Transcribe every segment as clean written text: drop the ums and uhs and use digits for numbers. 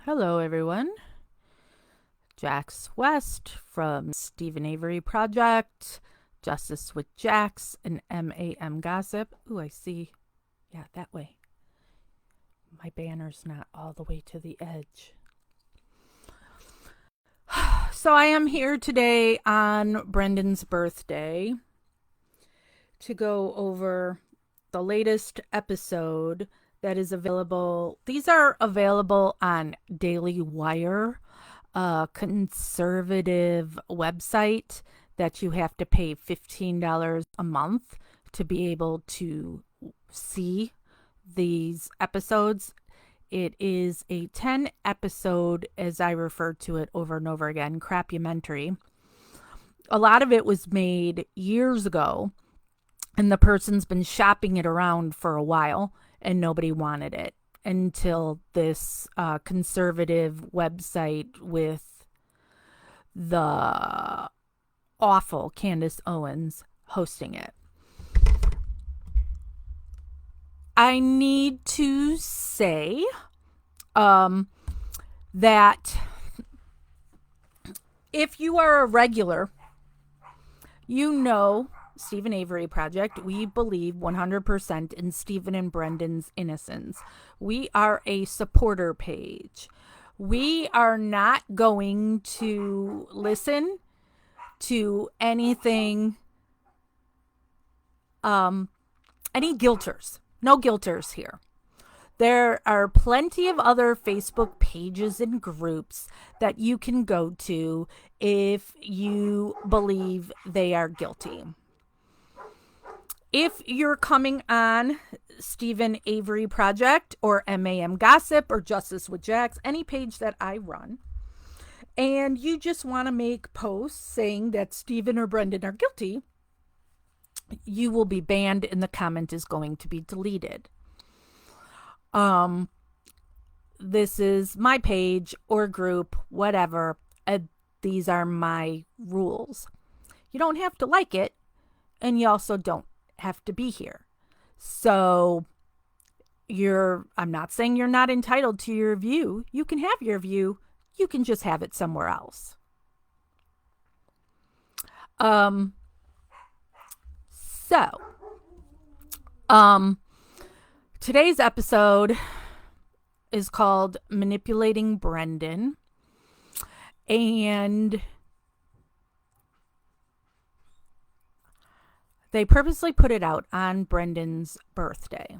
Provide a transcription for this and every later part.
Hello, everyone. Jax West from Stephen Avery Project, Justice with Jax, and MAM Gossip. Ooh, I see. Yeah, that way. My banner's not all the way to the edge. So I am here today on Brendan's birthday to go over the latest episode that is available. These are available on Daily Wire, a conservative website that you have to pay $15 a month to be able to see these episodes. It is a 10 episode, as I refer to it over and over again, crapumentary. A lot of it was made years ago, and the person's been shopping it around for a while, and nobody wanted it until this conservative website with the awful Candace Owens hosting it. I need to say that if you are a regular, you know Stephen Avery Project, we believe 100% in Stephen and Brendan's innocence. We are a supporter page. We are not going to listen to anything, any guilters. No guilters here. There are plenty of other Facebook pages and groups that you can go to if you believe they are guilty. If you're coming on Stephen Avery Project or MAM Gossip or Justice with Jax, any page that I run, and you just want to make posts saying that Stephen or Brendan are guilty, you will be banned and the comment is going to be deleted. This is my page or group, whatever. These are my rules. You don't have to like it, and you also don't have to be here. So I'm not saying you're not entitled to your view. You can have your view. You can just have it somewhere else. Today's episode is called Manipulating Brendan. And they purposely put it out on Brendan's birthday.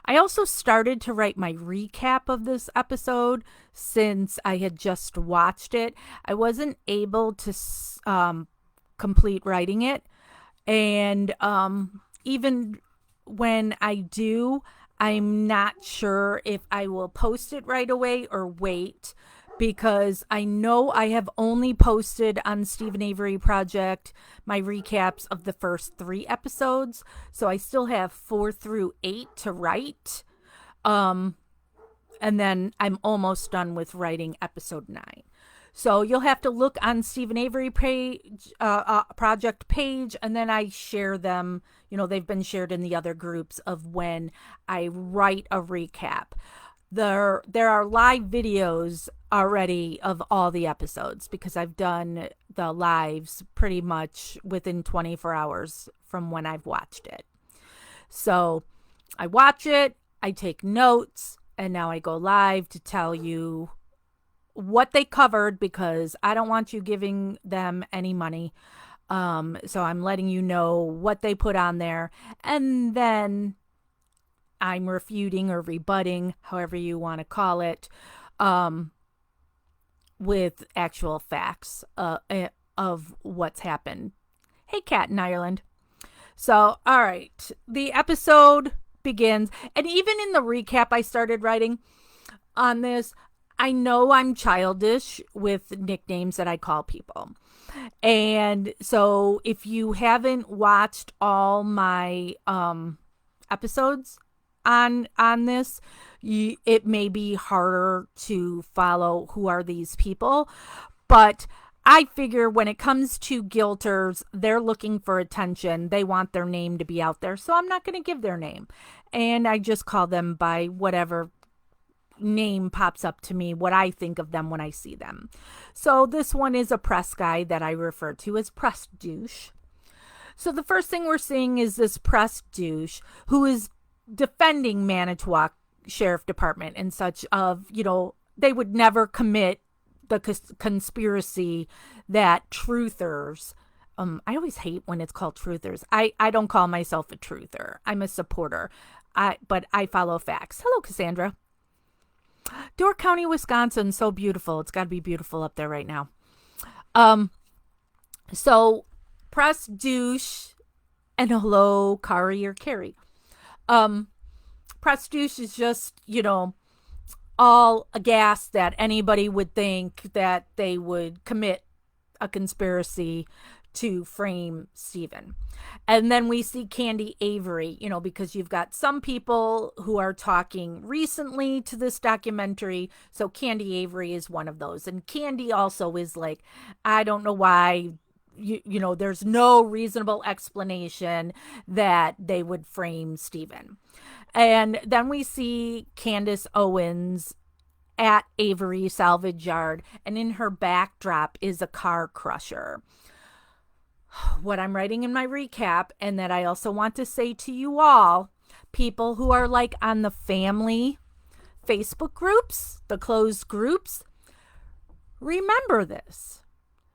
I also started to write my recap of this episode since I had just watched it. I wasn't able to complete writing it. And even when I do, I'm not sure if I will post it right away or wait, because I know I have only posted on Stephen Avery Project my recaps of the first 3 episodes. So I still have 4 through 8 to write. And then I'm almost done with writing episode 9. So you'll have to look on Stephen Avery page, project page, and then I share them. You know, they've been shared in the other groups of when I write a recap. There are live videos already of all the episodes because I've done the lives pretty much within 24 hours from when I've watched it. So I watch it, I take notes, and now I go live to tell you what they covered because I don't want you giving them any money. So I'm letting you know what they put on there, and then I'm refuting or rebutting, however you want to call it, with actual facts of what's happened. Hey, Cat in Ireland. So, all right, the episode begins, and even in the recap I started writing on this, I know I'm childish with nicknames that I call people. And so if you haven't watched all my episodes on this, it may be harder to follow who are these people. But I figure when it comes to guilters, they're looking for attention. They want their name to be out there. So I'm not going to give their name. And I just call them by whatever name pops up to me, what I think of them when I see them. So this one is a press guy that I refer to as press douche. So the first thing we're seeing is this press douche who is defending Manitowoc Sheriff Department and such of, they would never commit the conspiracy that truthers. I always hate when it's called truthers. I don't call myself a truther. I'm a supporter. But I follow facts. Hello, Cassandra. Door County, Wisconsin, so beautiful. It's got to be beautiful up there right now. So press douche and hello, Kari or Carrie. Press douche is just, all aghast that anybody would think that they would commit a conspiracy to frame Stephen. And then we see Candy Avery, because you've got some people who are talking recently to this documentary. So Candy Avery is one of those. And Candy also is like, I don't know why, there's no reasonable explanation that they would frame Stephen. And then we see Candace Owens at Avery Salvage Yard, and in her backdrop is a car crusher. What I'm writing in my recap, and that I also want to say to you all, people who are like on the family Facebook groups, the closed groups, remember this.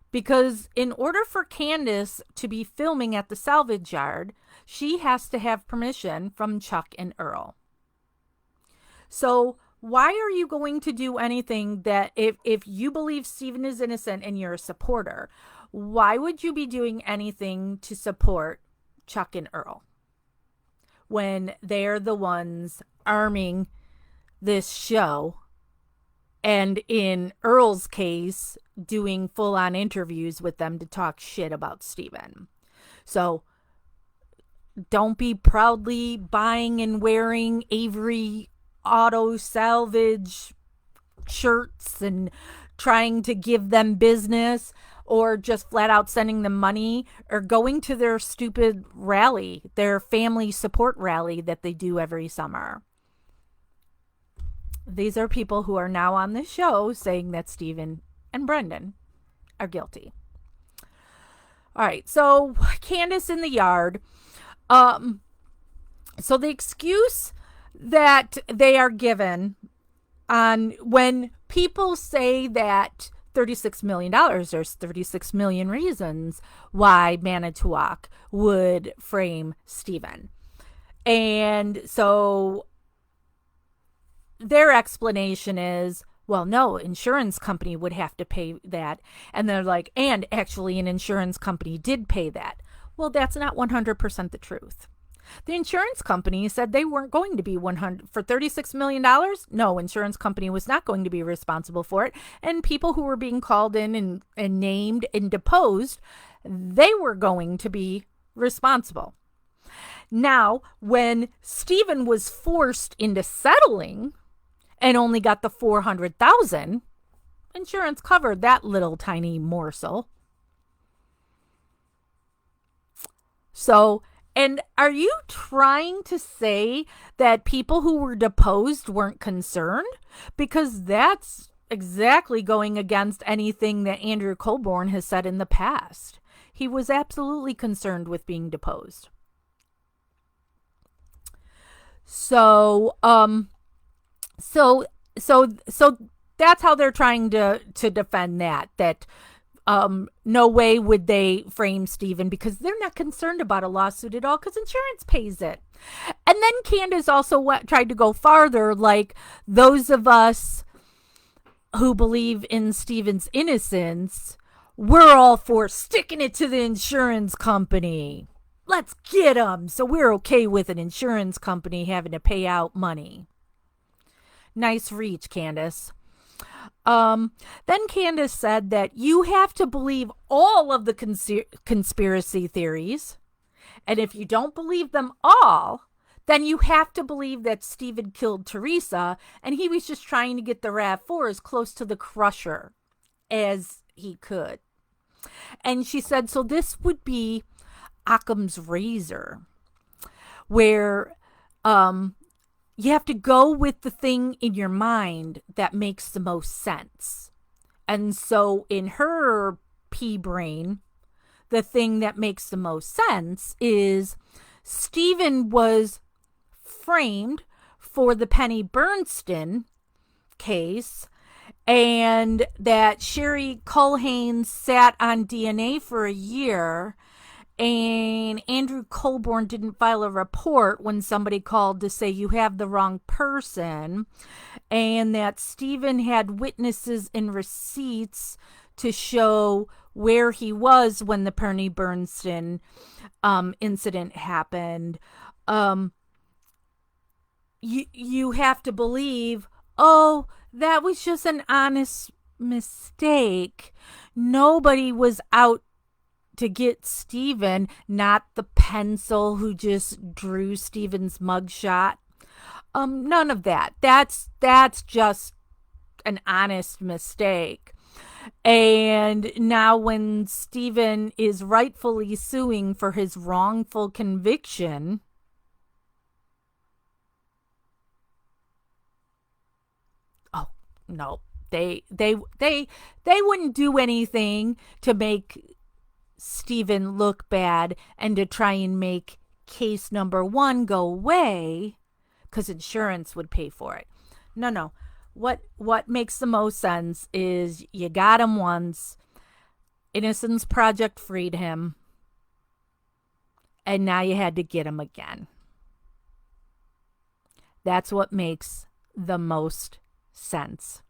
Because in order for Candace to be filming at the salvage yard, she has to have permission from Chuck and Earl. So why are you going to do anything that if you believe Stephen is innocent and you're a supporter, why would you be doing anything to support Chuck and Earl when they're the ones arming this show? And in Earl's case, doing full-on interviews with them to talk shit about Stephen. So don't be proudly buying and wearing Avery Auto Salvage shirts and trying to give them business, or just flat out sending them money, or going to their stupid rally, their family support rally that they do every summer. These are people who are now on this show saying that Stephen and Brendan are guilty. All right, so Candace in the yard. So the excuse that they are given on when people say that $36 million, there's 36 million reasons why Manitowoc would frame Stephen. And so their explanation is, well, no, insurance company would have to pay that. And they're like, and actually an insurance company did pay that. Well, that's not 100% the truth. The insurance company said they weren't going to be for $36 million. No, insurance company was not going to be responsible for it. And people who were being called in and named and deposed, they were going to be responsible. Now, when Stephen was forced into settling and only got the $400,000, insurance covered that little tiny morsel. So, and are you trying to say that people who were deposed weren't concerned? Because that's exactly going against anything that Andrew Colborn has said in the past. He was absolutely concerned with being deposed. So that's how they're trying to defend that no way would they frame Stephen, because they're not concerned about a lawsuit at all because insurance pays it. And then Candace also tried to go farther, like those of us who believe in Stephen's innocence, we're all for sticking it to the insurance company. Let's get them. So we're okay with an insurance company having to pay out money. Nice reach, Candace. Then Candace said that you have to believe all of the conspiracy theories. And if you don't believe them all, then you have to believe that Stephen killed Teresa and he was just trying to get the RAV4 as close to the crusher as he could. And she said, so this would be Occam's razor, where you have to go with the thing in your mind that makes the most sense. And so in her pea brain, the thing that makes the most sense is Stephen was framed for the Penny Bernstein case, and that Sherry Culhane sat on DNA for a year, and Andrew Colborn didn't file a report when somebody called to say you have the wrong person, and that Stephen had witnesses and receipts to show where he was when the Penny Bernstein incident happened. You have to believe, oh, that was just an honest mistake. Nobody was out to get Stephen, not the pencil who just drew Stephen's mugshot. None of that. That's just an honest mistake. And now when Stephen is rightfully suing for his wrongful conviction, oh no, they wouldn't do anything to make Stephen look bad and to try and make case number 1 go away because insurance would pay for it. No. What makes the most sense is you got him once, Innocence Project freed him, and now you had to get him again. That's what makes the most sense.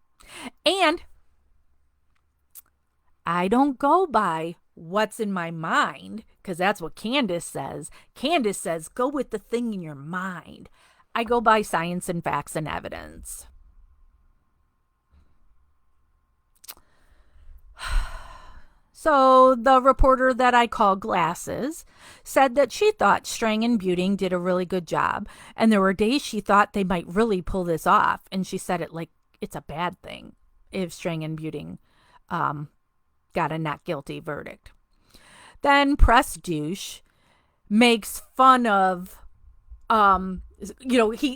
And I don't go by what's in my mind, because that's what Candace says. Candace says, go with the thing in your mind. I go by science and facts and evidence. So the reporter that I call Glasses said that she thought Strang and Buting did a really good job, and there were days she thought they might really pull this off, and she said it like it's a bad thing if Strang and Buting got a not guilty verdict. Then Press Douche makes fun of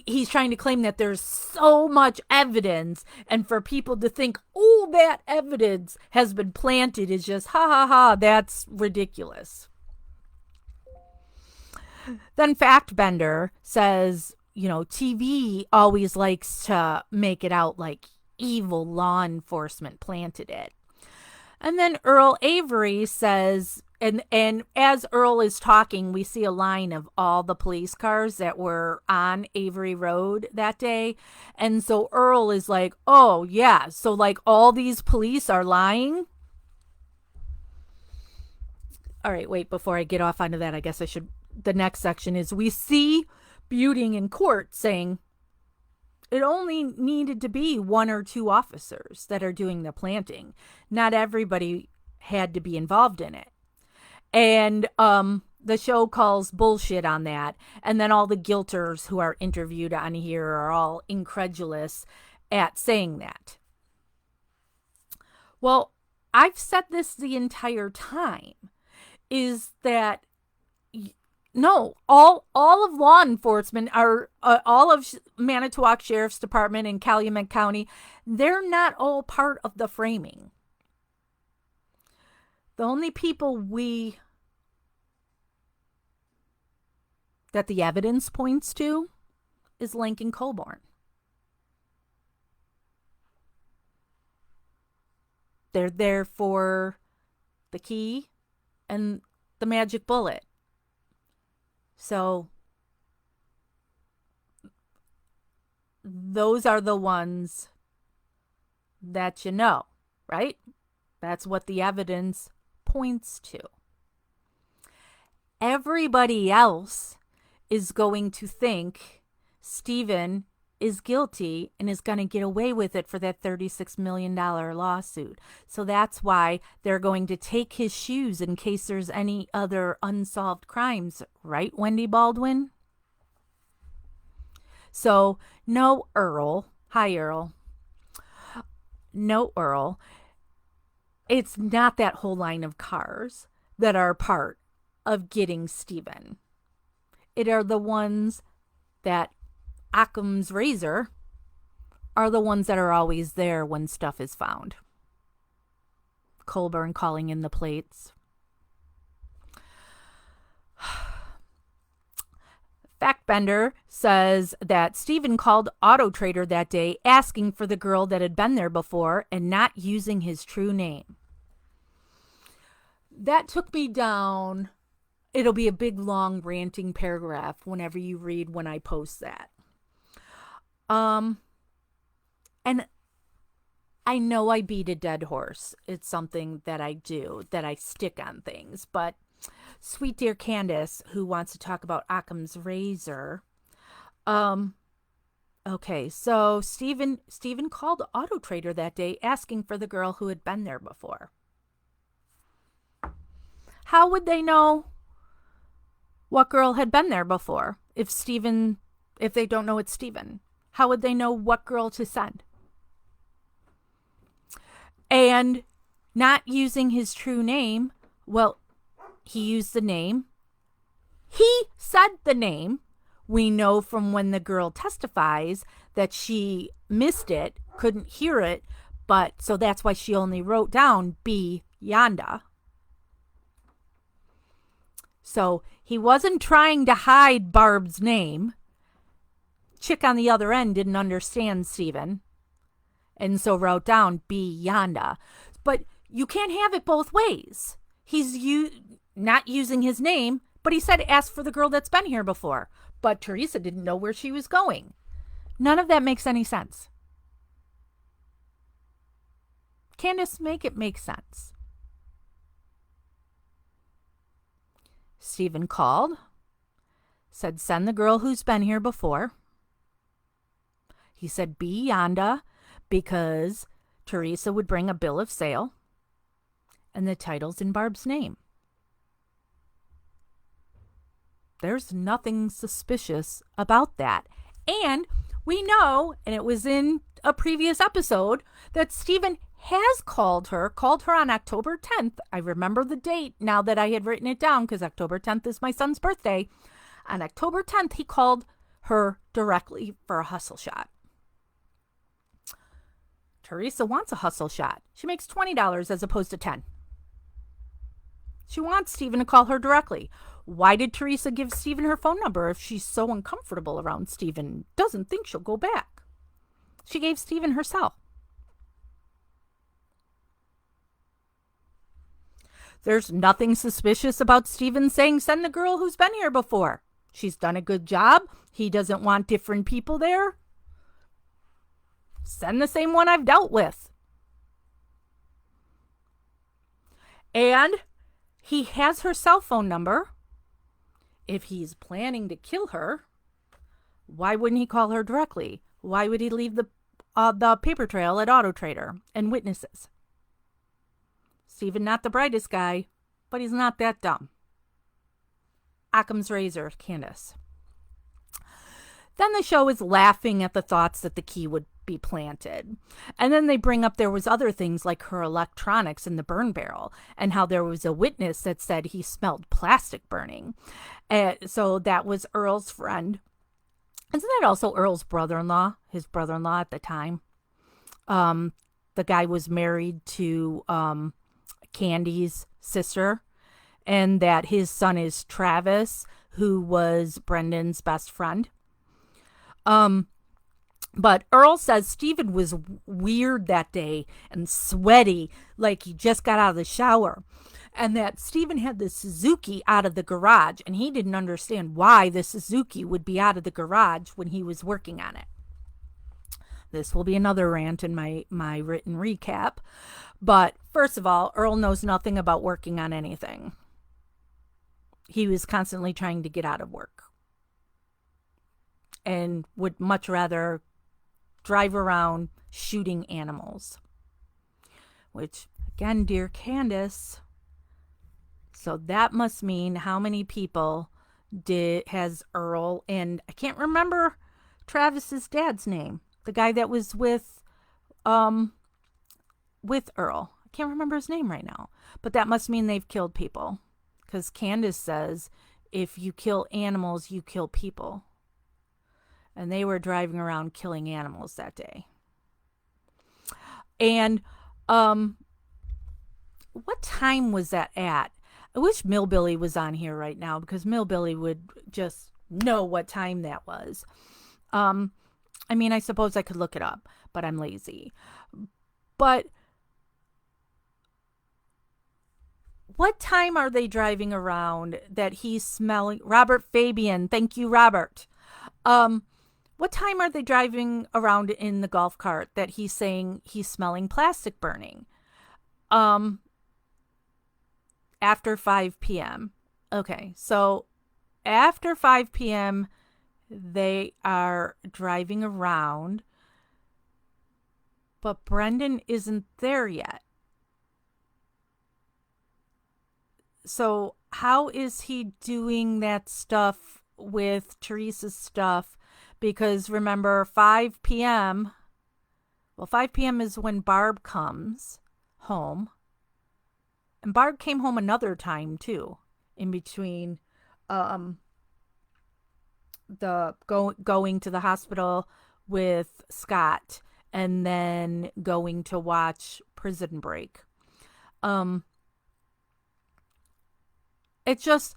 he's trying to claim that there's so much evidence, and for people to think, oh, that evidence has been planted is just that's ridiculous. Then Factbender says, TV always likes to make it out like evil law enforcement planted it. And then Earl Avery says, and as Earl is talking, we see a line of all the police cars that were on Avery Road that day. And so Earl is like, oh, yeah, so like all these police are lying? All right, wait, before I get off onto that, I guess I should, the next section is we see Buting in court saying it only needed to be 1 or 2 officers that are doing the planting. Not everybody had to be involved in it. And the show calls bullshit on that. And then all the guilters who are interviewed on here are all incredulous at saying that. Well, I've said this the entire time, is that no, all of law enforcement are, all of Manitowoc Sheriff's Department and Calumet County, they're not all part of the framing. The only people that the evidence points to is Lincoln Colborn. They're there for the key and the magic bullet. So those are the ones that you know, right? That's what the evidence points to. Everybody else is going to think Stephen is guilty and is going to get away with it for that $36 million lawsuit. So that's why they're going to take his shoes in case there's any other unsolved crimes. Right, Wendy Baldwin? So, no, Earl. Hi, Earl. No, Earl. It's not that whole line of cars that are part of getting Stephen. It are the ones that Occam's razor are the ones that are always there when stuff is found. Colburn calling in the plates. Factbender says that Stephen called Auto Trader that day asking for the girl that had been there before and not using his true name. That took me down. It'll be a big, long, ranting paragraph whenever you read when I post that. And I know I beat a dead horse. It's something that I do, that I stick on things. But sweet dear Candace, who wants to talk about Occam's razor. Okay, so Stephen called Auto Trader that day asking for the girl who had been there before. How would they know what girl had been there before if they don't know it's Stephen? How would they know what girl to send? And not using his true name, well, he used the name. He said the name. We know from when the girl testifies that she missed it, couldn't hear it, but so that's why she only wrote down B. Yonda. So he wasn't trying to hide Barb's name. Chick on the other end didn't understand Stephen, and so wrote down B. Yonda. But you can't have it both ways. He's not using his name, but he said ask for the girl that's been here before. But Teresa didn't know where she was going. None of that makes any sense. Candace, make it make sense. Stephen called, said send the girl who's been here before. He said B. Yonda because Teresa would bring a bill of sale and the title's in Barb's name. There's nothing suspicious about that. And we know, and it was in a previous episode, that Stephen has called her on October 10th. I remember the date now that I had written it down because October 10th is my son's birthday. On October 10th, he called her directly for a hustle shot. Teresa wants a hustle shot. She makes $20 as opposed to $10. She wants Stephen to call her directly. Why did Teresa give Stephen her phone number if she's so uncomfortable around Stephen? Doesn't think she'll go back. She gave Stephen her cell. There's nothing suspicious about Stephen saying send the girl who's been here before. She's done a good job. He doesn't want different people there. Send the same one I've dealt with. And he has her cell phone number. If he's planning to kill her, why wouldn't he call her directly? Why would he leave the paper trail at Auto Trader and witnesses? Stephen, not the brightest guy, but he's not that dumb. Occam's razor, Candace. Then the show is laughing at the thoughts that the key would be planted. And then they bring up there was other things like her electronics in the burn barrel and how there was a witness that said he smelled plastic burning. So that was Earl's friend. Isn't that also Earl's brother-in-law? His brother-in-law at the time. The guy was married to Candy's sister, and that his son is Travis, who was Brendan's best friend. But Earl says Stephen was weird that day and sweaty, like he just got out of the shower. And that Stephen had the Suzuki out of the garage, and he didn't understand why the Suzuki would be out of the garage when he was working on it. This will be another rant in my written recap. But first of all, Earl knows nothing about working on anything. He was constantly trying to get out of work and would much rather drive around shooting animals. Which, again, dear Candace, so that must mean how many people has Earl, and I can't remember Travis's dad's name. The guy that was with Earl. I can't remember his name right now. But that must mean they've killed people. Because Candace says, if you kill animals, you kill people. and they were driving around killing animals that day. And what time was that at? I wish Millbilly was on here right now, because Millbilly would just know what time that was. I mean, I suppose I could look it up, but I'm lazy. But what time are they driving around that he's smelling? Robert Fabian, thank you, Robert. What time are they driving around in the golf cart that he's saying he's smelling plastic burning? After 5 p.m. Okay, so after 5 p.m., they are driving around, but Brendan isn't there yet. So how is he doing that stuff with Teresa's stuff? Because remember, 5 p.m., well, 5 p.m. is when Barb comes home. And Barb came home another time, too, in between the going to the hospital with Scott and then going to watch Prison Break. It's just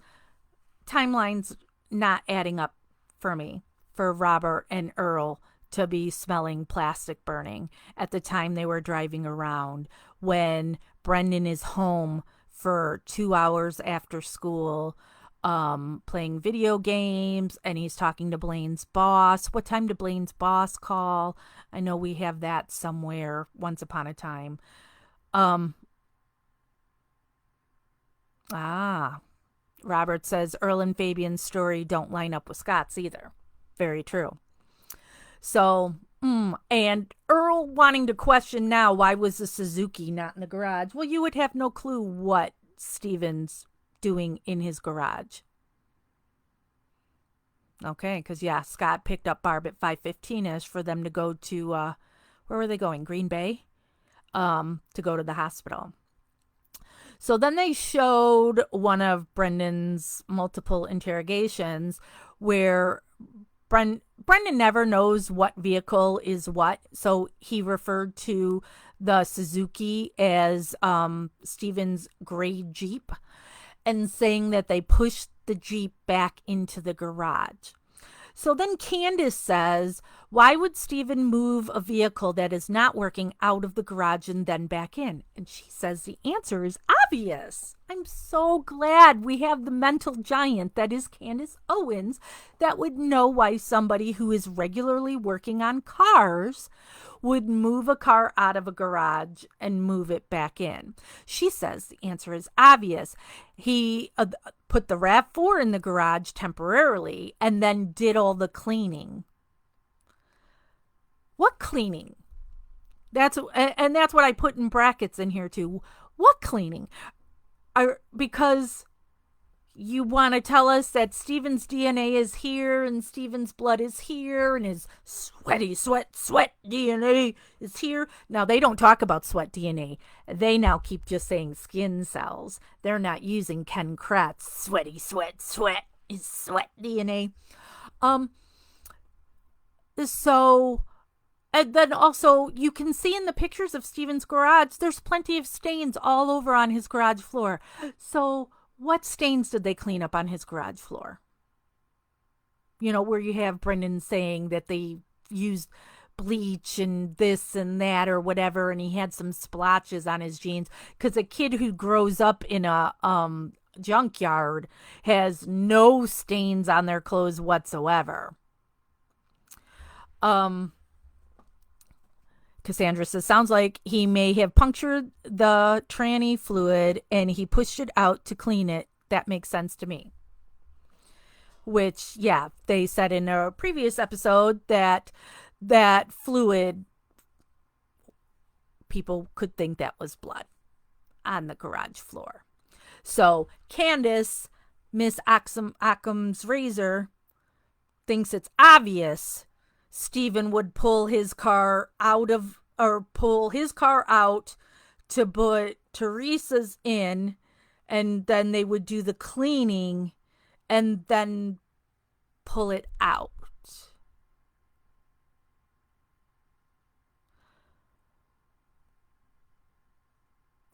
timeline's not adding up for me, for Robert and Earl to be smelling plastic burning at the time they were driving around, when Brendan is home for 2 hours after school, playing video games, and he's talking to Blaine's boss. What time did Blaine's boss call? I know we have that somewhere once upon a time. Robert says Earl and Fabian's story don't line up with Scott's either. Very true. So, and Earl wanting to question now, why was the Suzuki not in the garage? Well, you would have no clue what Steven's doing in his garage. Okay, because, yeah, Scott picked up Barb at 5:15ish for them to go to, where were they going? Green Bay? To go to the hospital. So then they showed one of Brendan's multiple interrogations where Brendan never knows what vehicle is what. So he referred to the Suzuki as Steven's gray Jeep, and saying that they pushed the Jeep back into the garage. So then Candace says, why would Steven move a vehicle that is not working out of the garage and then back in? And she says the answer is obvious. I'm so glad we have the mental giant that is Candace Owens that would know why somebody who is regularly working on cars would move a car out of a garage and move it back in. She says the answer is obvious. He put the RAV4 in the garage temporarily and then did all the cleaning. What cleaning? That's what I put in brackets in here too. What cleaning? Because you want to tell us that Steven's DNA is here and Steven's blood is here and his sweat DNA is here. Now, they don't talk about sweat DNA. They now keep just saying skin cells. They're not using Ken Kratz's sweat is sweat DNA. So, and then also you can see in the pictures of Steven's garage, there's plenty of stains all over on his garage floor. So, what stains did they clean up on his garage floor? You know, where you have Brendan saying that they used bleach and this and that or whatever, and he had some splotches on his jeans. Because a kid who grows up in a junkyard has no stains on their clothes whatsoever. Cassandra says, sounds like he may have punctured the tranny fluid and he pushed it out to clean it. That makes sense to me. Which, yeah, they said in a previous episode that fluid, people could think that was blood on the garage floor. So Candace, Miss Occam's razor, thinks it's obvious Steven would pull his car out to put Teresa's in, and then they would do the cleaning and then pull it out.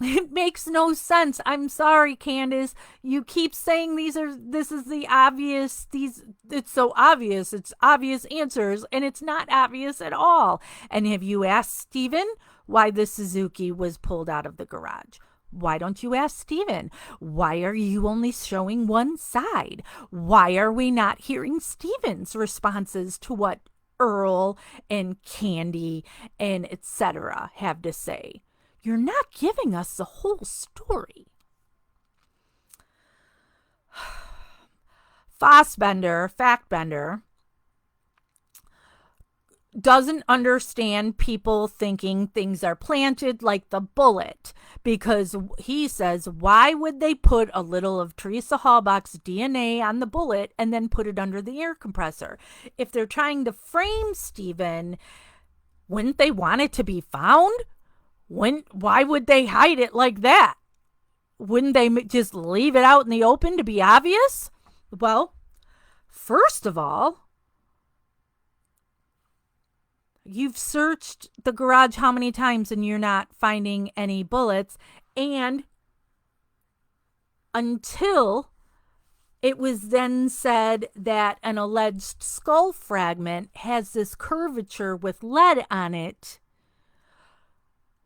It makes no sense. I'm sorry, Candace. You keep saying this is the obvious, it's so obvious. It's obvious answers, and it's not obvious at all. And have you asked Steven why the Suzuki was pulled out of the garage? Why don't you ask Steven? Why are you only showing one side? Why are we not hearing Steven's responses to what Earl and Candy and etc. have to say? You're not giving us the whole story. Factbender, doesn't understand people thinking things are planted like the bullet, because he says, why would they put a little of Teresa Halbach's DNA on the bullet and then put it under the air compressor? If they're trying to frame Steven, wouldn't they want it to be found? Why would they hide it like that? Wouldn't they just leave it out in the open to be obvious? Well, first of all, you've searched the garage how many times and you're not finding any bullets, and until it was then said that an alleged skull fragment has this curvature with lead on it,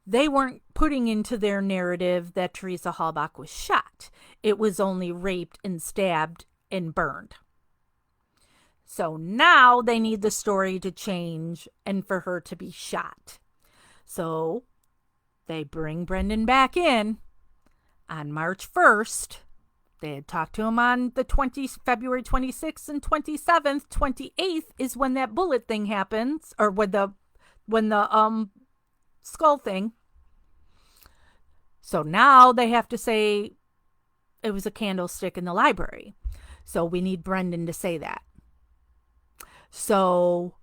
they weren't putting into their narrative that Teresa Halbach was shot. It was only raped and stabbed and burned. So now they need the story to change and for her to be shot. So they bring Brendan back in on March 1st. They had talked to him on the February 26th and 27th. 28th is when that bullet thing happens, or when the skull thing. So now they have to say it was a candlestick in the library. So we need Brendan to say that. So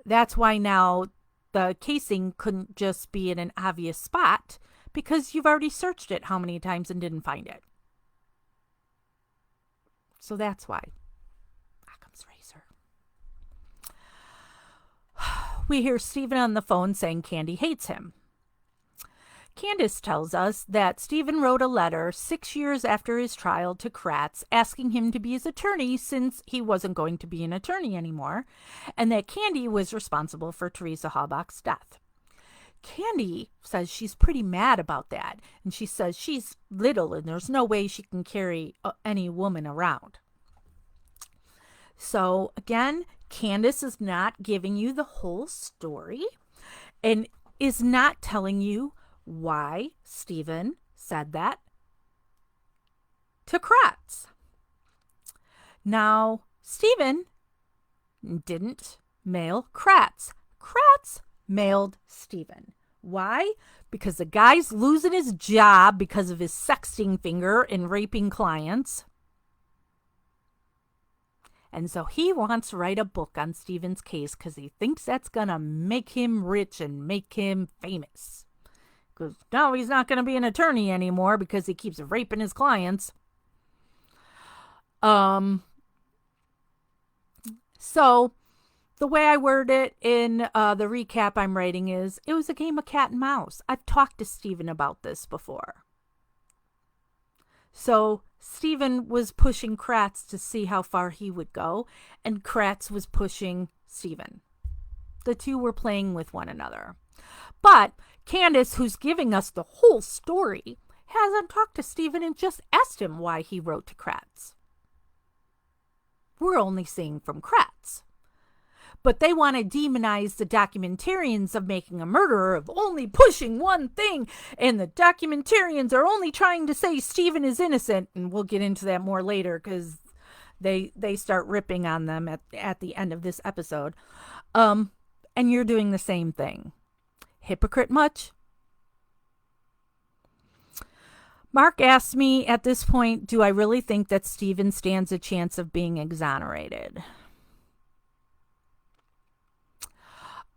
that's why now the casing couldn't just be in an obvious spot, because you've already searched it how many times and didn't find it. So that's why. Occam's razor. We hear Steven on the phone saying Candy hates him. Candace tells us that Steven wrote a letter 6 years after his trial to Kratz asking him to be his attorney since he wasn't going to be an attorney anymore, and that Candy was responsible for Teresa Halbach's death. Candy says she's pretty mad about that, and she says she's little and there's no way she can carry any woman around. So again, Candace is not giving you the whole story and is not telling you why Steven said that to Kratz. Now, Steven didn't mail Kratz. Kratz mailed Steven. Why? Because the guy's losing his job because of his sexting finger and raping clients. And so he wants to write a book on Steven's case because he thinks that's going to make him rich and make him famous. Because now he's not going to be an attorney anymore because he keeps raping his clients. So the way I word it in the recap I'm writing is, it was a game of cat and mouse. I've talked to Steven about this before. So Steven was pushing Kratz to see how far he would go, and Kratz was pushing Steven. The two were playing with one another. But Candace, who's giving us the whole story, hasn't talked to Steven and just asked him why he wrote to Kratz. We're only seeing from Kratz. But they want to demonize the documentarians of making a murderer, of only pushing one thing, and the documentarians are only trying to say Steven is innocent, and we'll get into that more later because they start ripping on them at the end of this episode. And you're doing the same thing. Hypocrite much? Mark asks me at this point, do I really think that Steven stands a chance of being exonerated?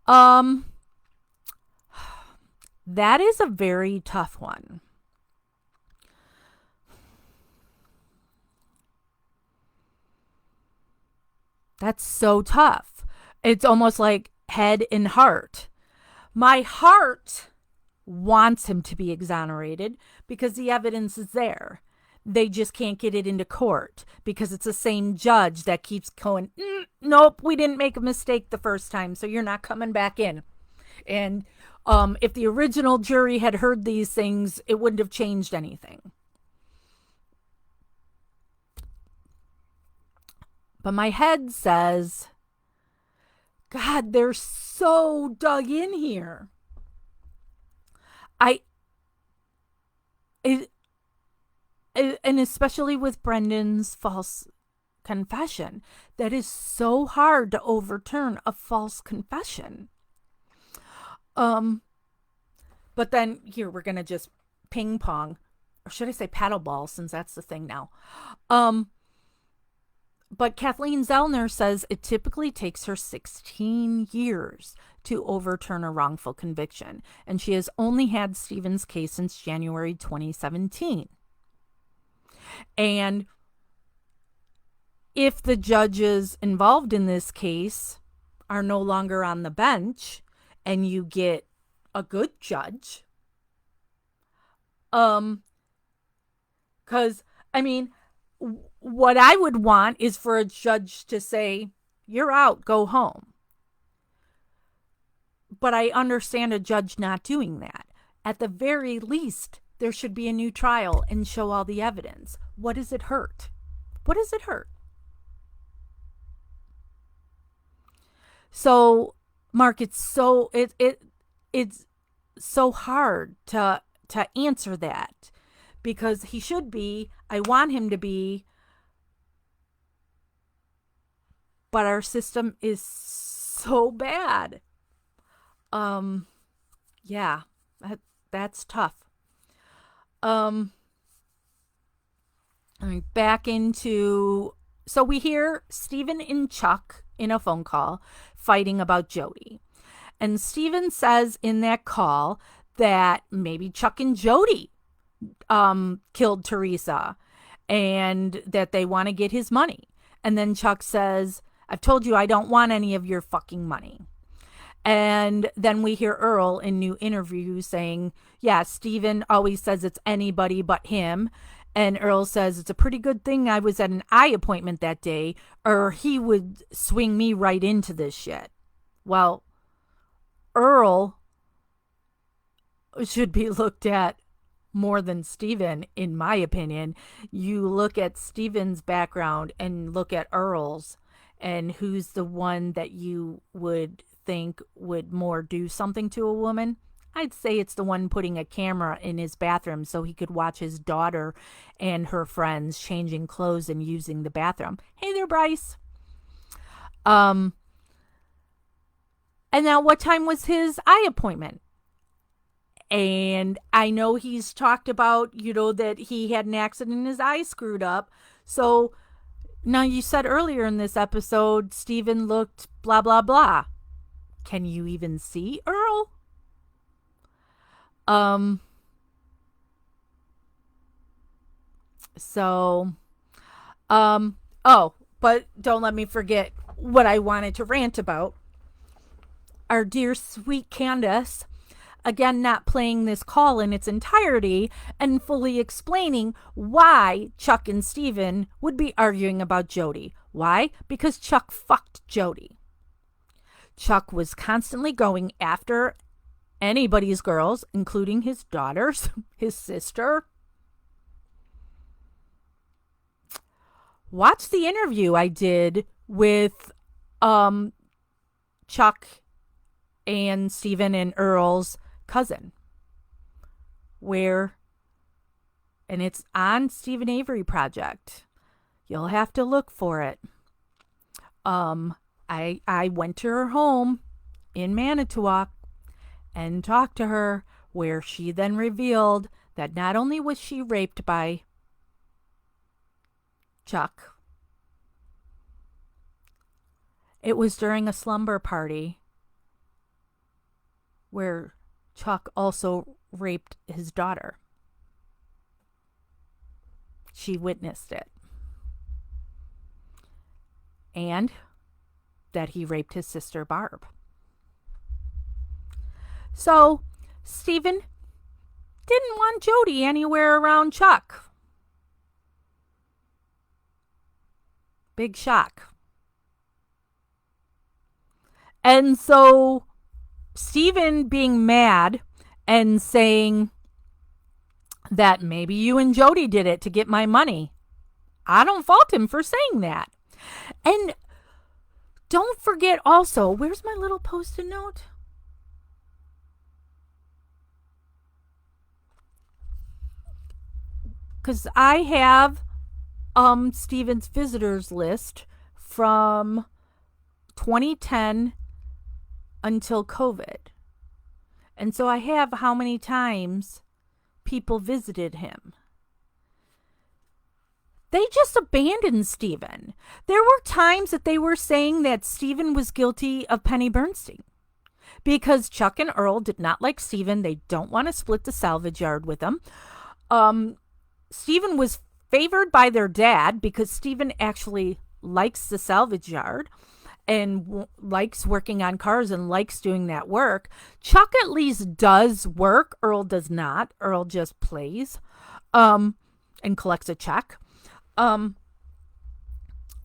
That is a very tough one. That's so tough. It's almost like head and heart. My heart wants him to be exonerated because the evidence is there. They just can't get it into court because it's the same judge that keeps going, nope, we didn't make a mistake the first time, so you're not coming back in. And if the original jury had heard these things, it wouldn't have changed anything. But my head says, God, they're so dug in here. And especially with Brendan's false confession, that is so hard to overturn a false confession. But then here we're gonna just ping pong, or should I say paddleball, since that's the thing now. But Kathleen Zellner says it typically takes her 16 years to overturn a wrongful conviction, and she has only had Stephen's case since January 2017. And if the judges involved in this case are no longer on the bench and you get a good judge, because, I mean, what I would want is for a judge to say, you're out, go home. But I understand a judge not doing that. At the very least, there should be a new trial and show all the evidence. What does it hurt? What does it hurt? So, Mark, it's so hard to answer that, because he should be. I want him to be. But our system is so bad. Yeah, that's tough. Back into, so we hear Stephen and Chuck in a phone call fighting about Jody. And Stephen says in that call that maybe Chuck and Jody killed Teresa and that they want to get his money. And then Chuck says, I've told you I don't want any of your fucking money. And then we hear Earl in new interviews saying, yeah, Stephen always says it's anybody but him. And Earl says, it's a pretty good thing I was at an eye appointment that day, or he would swing me right into this shit. Well, Earl should be looked at more than Stephen, in my opinion. You look at Stephen's background and look at Earl's, and who's the one that you would think would more do something to a woman. I'd say it's the one putting a camera in his bathroom so he could watch his daughter and her friends changing clothes and using the bathroom. Hey there, Bryce. And now, what time was his eye appointment? And I know he's talked about, that he had an accident and his eye screwed up. So now you said earlier in this episode, Stephen looked blah, blah, blah. Can you even see Earl? But don't let me forget what I wanted to rant about. Our dear sweet Candace, again, not playing this call in its entirety and fully explaining why Chuck and Stephen would be arguing about Jody. Why? Because Chuck fucked Jody. Chuck was constantly going after anybody's girls, including his daughters, his sister. Watch the interview I did with Chuck and Stephen and Earl's cousin, and it's on Stephen Avery Project. You'll have to look for it. I went to her home in Manitowoc and talked to her, where she then revealed that not only was she raped by Chuck, it was during a slumber party where Chuck also raped his daughter. She witnessed it. And that he raped his sister Barb. So, Stephen didn't want Jody anywhere around Chuck. Big shock. And so Stephen being mad and saying that maybe you and Jody did it to get my money. I don't fault him for saying that. And don't forget also, where's my little post-it note? Because I have Stephen's visitors list from 2010 until COVID. And so I have how many times people visited him. They just abandoned Stephen. There were times that they were saying that Stephen was guilty of Penny Bernstein because Chuck and Earl did not like Stephen. They don't want to split the salvage yard with him. Stephen was favored by their dad because Stephen actually likes the salvage yard and likes working on cars and likes doing that work. Chuck at least does work. Earl does not. Earl just plays and collects a check.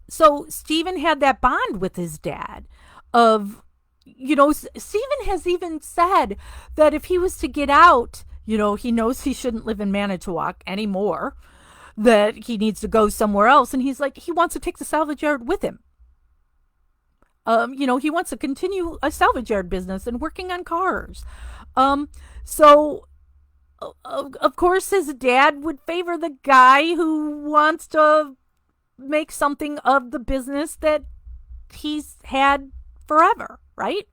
So Stephen had that bond with his dad of, Stephen has even said that if he was to get out, he knows he shouldn't live in Manitowoc anymore, that he needs to go somewhere else. And he's like, he wants to take the salvage yard with him. He wants to continue a salvage yard business and working on cars. So of course, his dad would favor the guy who wants to make something of the business that he's had forever, right?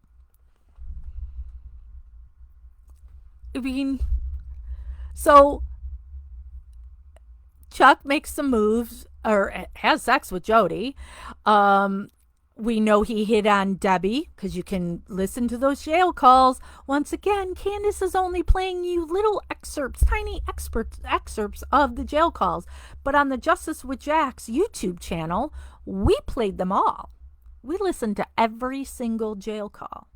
I mean, so Chuck makes some moves or has sex with Jody. We know he hit on Debbie because you can listen to those jail calls. Once again, Candace is only playing you little excerpts, tiny excerpts of the jail calls. But on the Justice with Jack's YouTube channel, we played them all. We listened to every single jail call.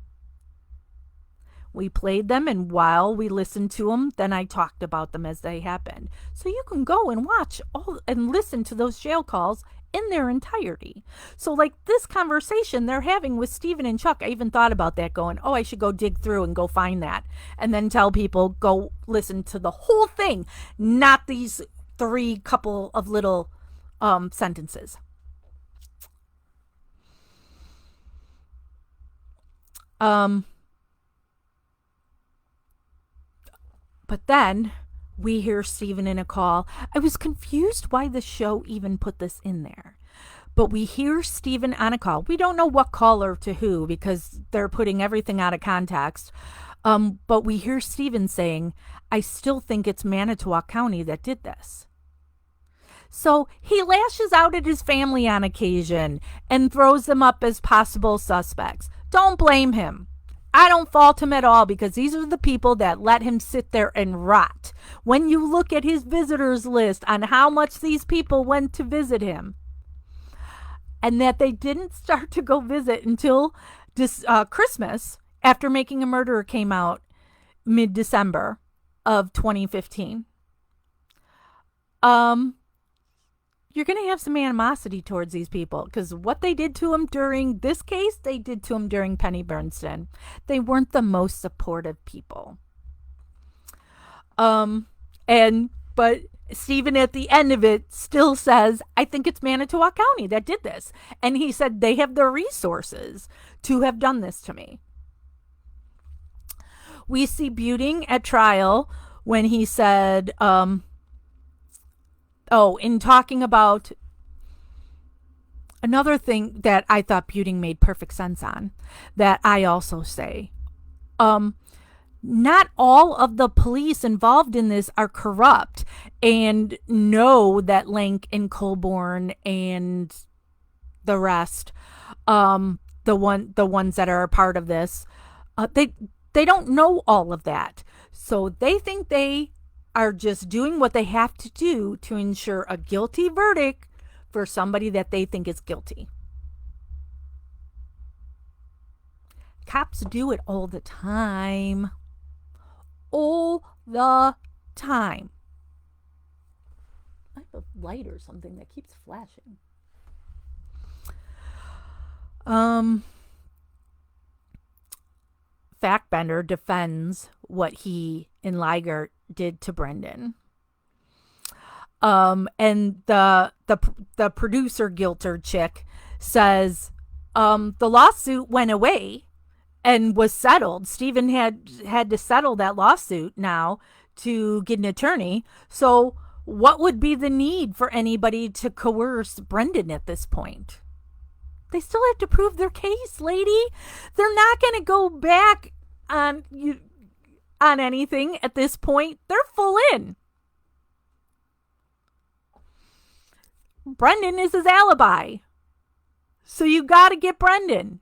We played them, and while we listened to them, then I talked about them as they happened. So you can go and watch all and listen to those jail calls in their entirety. So like this conversation they're having with Stephen and Chuck, I even thought about that, going, I should go dig through and go find that and then tell people, go listen to the whole thing, not these 3 couple of little sentences. But then we hear Stephen in a call. I was confused why the show even put this in there. But we hear Stephen on a call. We don't know what caller to who because they're putting everything out of context. But we hear Stephen saying, I still think it's Manitowoc County that did this. So he lashes out at his family on occasion and throws them up as possible suspects. Don't blame him. I don't fault him at all because these are the people that let him sit there and rot. When you look at his visitors list on how much these people went to visit him, and that they didn't start to go visit until this Christmas after Making a Murderer came out mid-December of 2015. You're going to have some animosity towards these people because what they did to him during this case, they did to him during Penny Bernstein. They weren't the most supportive people. But Stephen at the end of it still says, I think it's Manitowoc County that did this. And he said they have the resources to have done this to me. We see Buting at trial when he said, in talking about another thing that I thought Buting made perfect sense on, that I also say, not all of the police involved in this are corrupt and know that Lank and Colborne and the rest, the ones that are a part of this, they don't know all of that. So they think they are just doing what they have to do to ensure a guilty verdict for somebody that they think is guilty. Cops do it all the time. All the time. I have a light or something that keeps flashing. Factbender defends what he and Liger did to Brendan. And the producer Gilter chick says, the lawsuit went away and was settled. Stephen had to settle that lawsuit now to get an attorney. So what would be the need for anybody to coerce Brendan at this point? They still have to prove their case, lady. They're not going to go back on anything at this point. They're full in. Brendan is his alibi. So you got to get Brendan.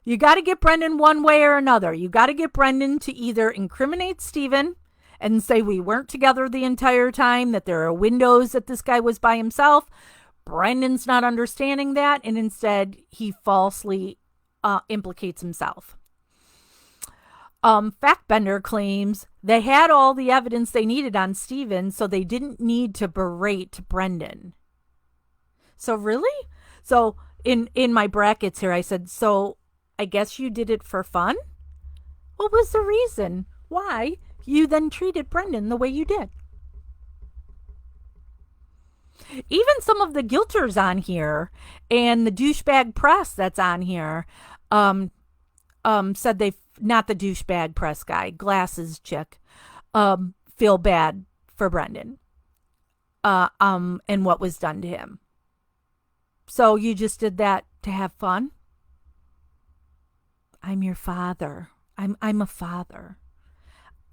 You got to get Brendan one way or another. You got to get Brendan to either incriminate Stephen and say we weren't together the entire time, that there are windows that this guy was by himself. Brendan's not understanding that, and instead he falsely implicates himself. Factbender claims they had all the evidence they needed on Stephen, so they didn't need to berate Brendan. So really? So in my brackets here, I said, so I guess you did it for fun? What was the reason why you then treated Brendan the way you did? Even some of the guilters on here and the douchebag press that's on here said they, not the douchebag press guy, glasses chick, feel bad for Brendan and what was done to him. So you just did that to have fun? I'm your father. I'm a father.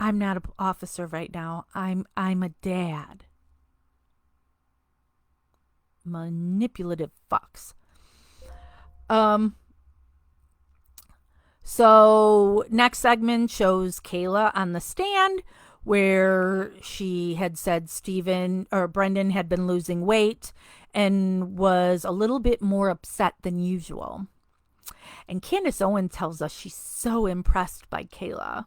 I'm not an officer right now. I'm a dad. Manipulative fucks. So next segment shows Kayla on the stand, where she had said Brendan had been losing weight and was a little bit more upset than usual. And Candace Owen tells us she's so impressed by Kayla.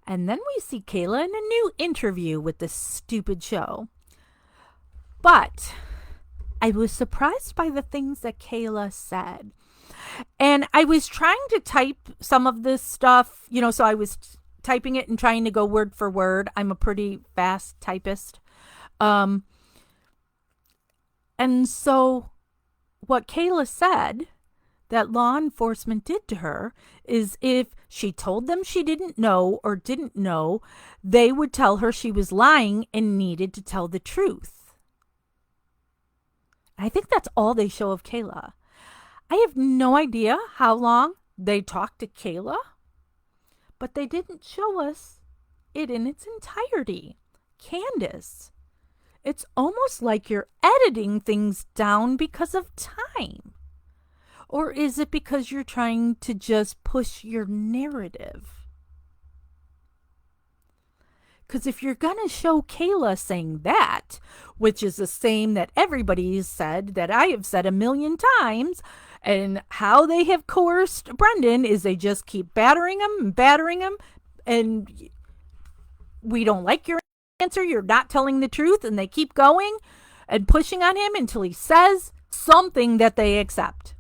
And then we see Kayla in a new interview with this stupid show. But I was surprised by the things that Kayla said. And I was trying to type some of this stuff, so I was typing it and trying to go word for word. I'm a pretty fast typist. And so what Kayla said that law enforcement did to her is if she told them she didn't know or didn't know, they would tell her she was lying and needed to tell the truth. I think that's all they show of Kayla. I have no idea how long they talked to Kayla, but they didn't show us it in its entirety. Candace, it's almost like you're editing things down because of time. Or is it because you're trying to just push your narrative? Because if you're going to show Kayla saying that, which is the same that everybody has said, that I have said a million times, and how they have coerced Brendan is they just keep battering him, and we don't like your answer, you're not telling the truth, and they keep going and pushing on him until he says something that they accept.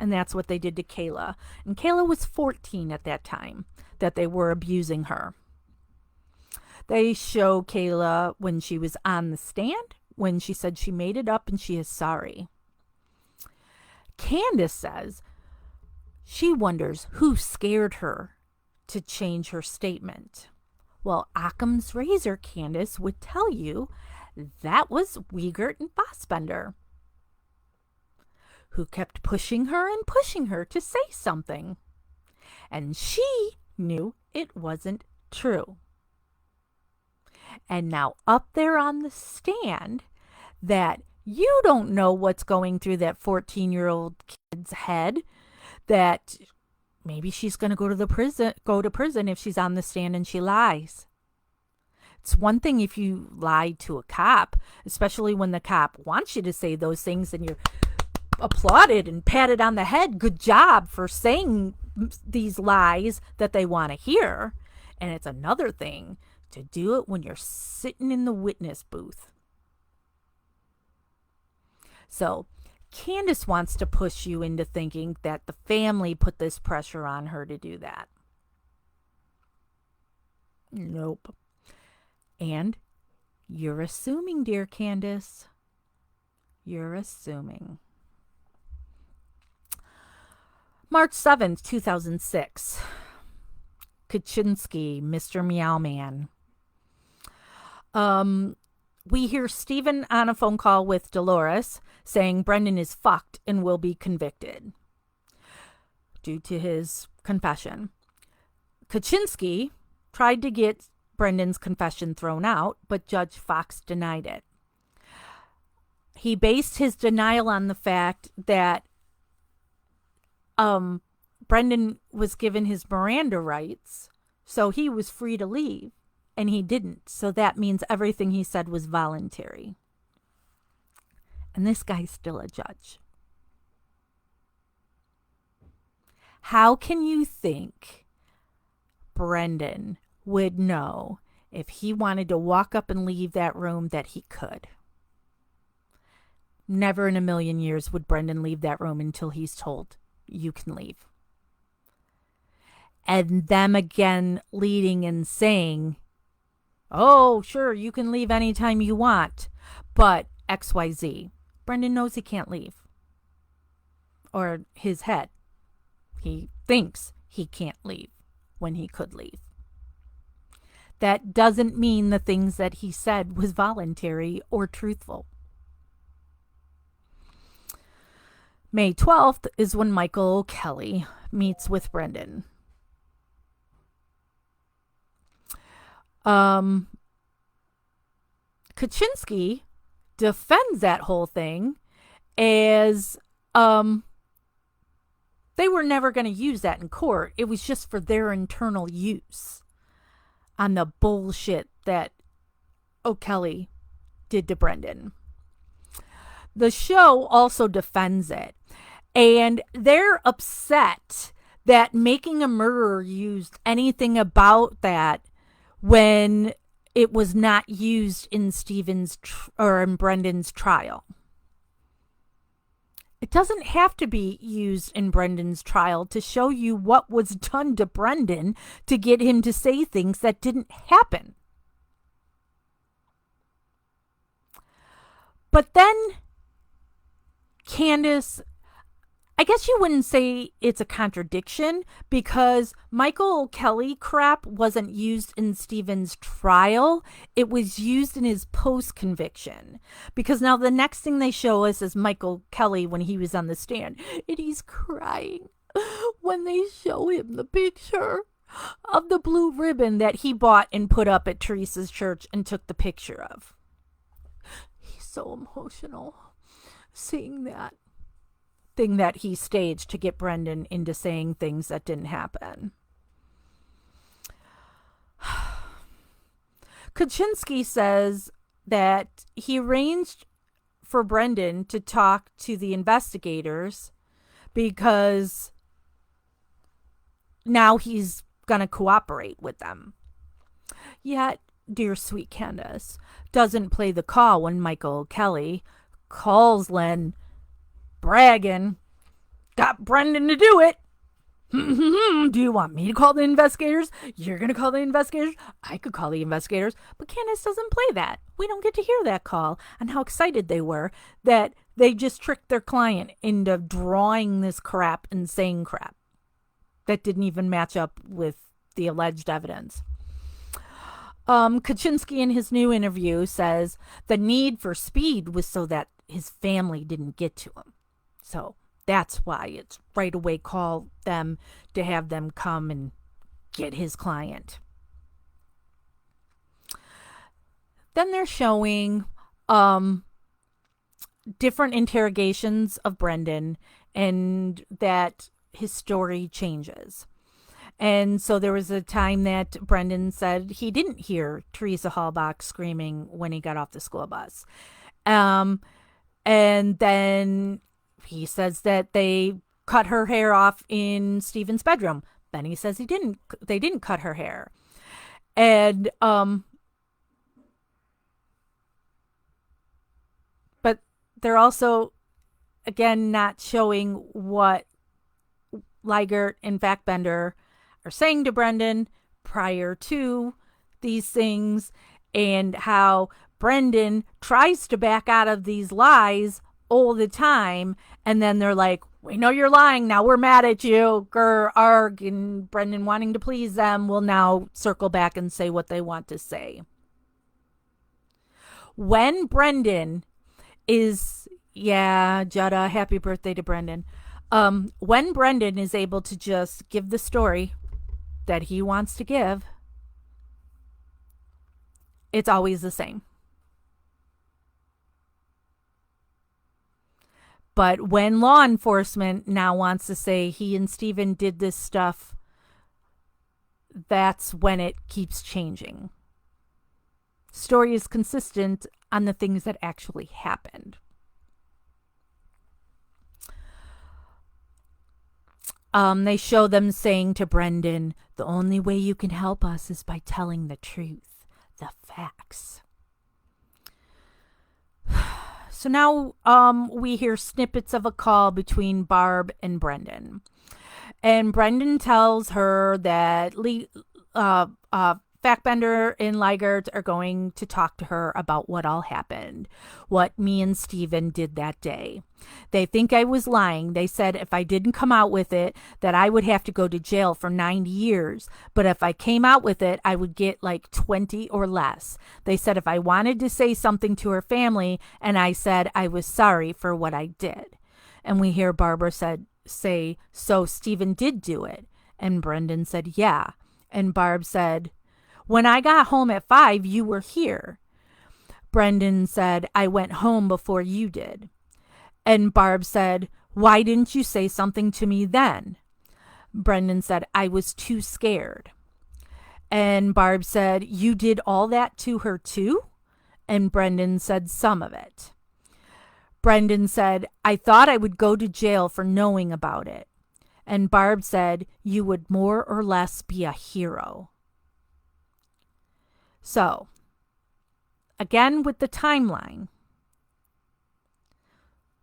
And that's what they did to Kayla. And Kayla was 14 at that time that they were abusing her. They show Kayla when she was on the stand, when she said she made it up and she is sorry. Candace says she wonders who scared her to change her statement. Well, Occam's razor, Candace, would tell you that was Wiegert and Fassbender, who kept pushing her to say something. And she knew it wasn't true. And now up there on the stand, that you don't know what's going through that 14-year-old kid's head, that maybe she's going to go to prison if she's on the stand and she lies. It's one thing if you lie to a cop, especially when the cop wants you to say those things and you're applauded and patted on the head. Good job for saying these lies that they want to hear. And it's another thing to do it when you're sitting in the witness booth. So Candace wants to push you into thinking that the family put this pressure on her to do that. Nope. And you're assuming, dear Candace. You're assuming. March 7th, 2006. Kaczynski, Mr. Meow Man. We hear Stephen on a phone call with Dolores saying Brendan is fucked and will be convicted due to his confession. Kaczynski tried to get Brendan's confession thrown out, but Judge Fox denied it. He based his denial on the fact that Brendan was given his Miranda rights, so he was free to leave, and he didn't. So that means everything he said was voluntary. And this guy's still a judge. How can you think Brendan would know if he wanted to walk up and leave that room that he could? Never in a million years would Brendan leave that room until he's told, you can leave. And them again leading and saying, oh, sure, you can leave anytime you want, but XYZ. Brendan knows he can't leave. Or his head. He thinks he can't leave when he could leave. That doesn't mean the things that he said was voluntary or truthful. May 12th is when Michael Kelly meets with Brendan. Kaczynski defends that whole thing as they were never going to use that in court. It was just for their internal use on the bullshit that O'Kelly did to Brendan. The show also defends it. And they're upset that Making a Murderer used anything about that when it was not used in in Brendan's trial. It doesn't have to be used in Brendan's trial to show you what was done to Brendan to get him to say things that didn't happen. But then Candace, I guess you wouldn't say it's a contradiction because Michael Kelly crap wasn't used in Stephen's trial. It was used in his post-conviction. Because now the next thing they show us is Michael Kelly when he was on the stand. And he's crying when they show him the picture of the blue ribbon that he bought and put up at Teresa's church and took the picture of. He's so emotional seeing that thing that he staged to get Brendan into saying things that didn't happen. Kaczynski says that he arranged for Brendan to talk to the investigators because now he's going to cooperate with them. Yet, dear sweet Candace doesn't play the call when Michael Kelly calls Len bragging, got Brendan to do it. Do you want me to call the investigators? You're going to call the investigators? I could call the investigators. But Candace doesn't play that. We don't get to hear that call and how excited they were that they just tricked their client into drawing this crap and saying crap that didn't even match up with the alleged evidence. Kaczynski in his new interview says the need for speed was so that his family didn't get to him. So that's why it's right away call them to have them come and get his client. Then they're showing different interrogations of Brendan and that his story changes. And so there was a time that Brendan said he didn't hear Teresa Halbach screaming when he got off the school bus. And then he says that they cut her hair off in Stephen's bedroom. Then he says they didn't cut her hair. And but they're also again not showing what Liegert and Backbender are saying to Brendan prior to these things, and how Brendan tries to back out of these lies all the time, and then they're like, we know you're lying, now we're mad at you, grr, arg, and Brendan, wanting to please them, will now circle back and say what they want to say. When Brendan is, yeah, Jutta, happy birthday to Brendan. When Brendan is able to just give the story that he wants to give, it's always the same. But when law enforcement now wants to say he and Steven did this stuff, that's when it keeps changing. Story is consistent on the things that actually happened. They show them saying to Brendan, the only way you can help us is by telling the truth, the facts. So now we hear snippets of a call between Barb and Brendan. And Brendan tells her that Fackbender and Liegert are going to talk to her about what all happened, what me and Steven did that day. They think I was lying. They said if I didn't come out with it, that I would have to go to jail for 90 years. But if I came out with it, I would get like 20 or less. They said if I wanted to say something to her family, and I said I was sorry for what I did. And we hear Barbara say, so Steven did do it. And Brendan said, yeah. And Barb said, when I got home at 5, you were here. Brendan said, I went home before you did. And Barb said, why didn't you say something to me then? Brendan said, I was too scared. And Barb said, you did all that to her too? And Brendan said, some of it. Brendan said, I thought I would go to jail for knowing about it. And Barb said, you would more or less be a hero. So, again with the timeline.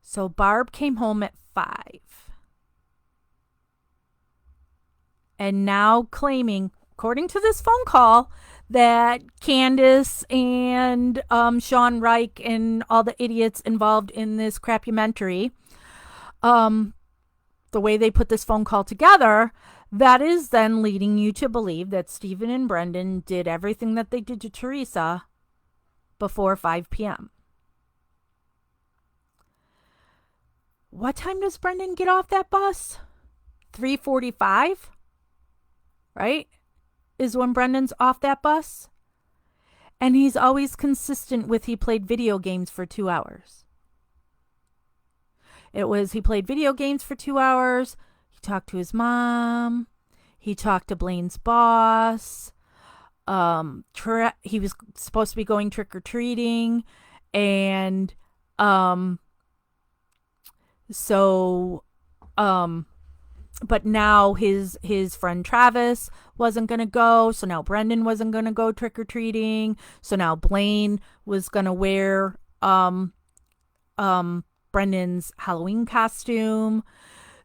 So Barb came home at 5. And now claiming, according to this phone call, that Candace and Sean Reich and all the idiots involved in this crapumentary, the way they put this phone call together, that is then leading you to believe that Steven and Brendan did everything that they did to Teresa before 5 p.m. What time does Brendan get off that bus? 3:45, right? Is when Brendan's off that bus. And he's always consistent with he played video games for 2 hours. It was he played video games for 2 hours. He talked to his mom. He talked to Blaine's boss. He was supposed to be going trick-or-treating. And but now his friend Travis wasn't going to go. So now Brendan wasn't going to go trick-or-treating. So now Blaine was going to wear Brendan's Halloween costume.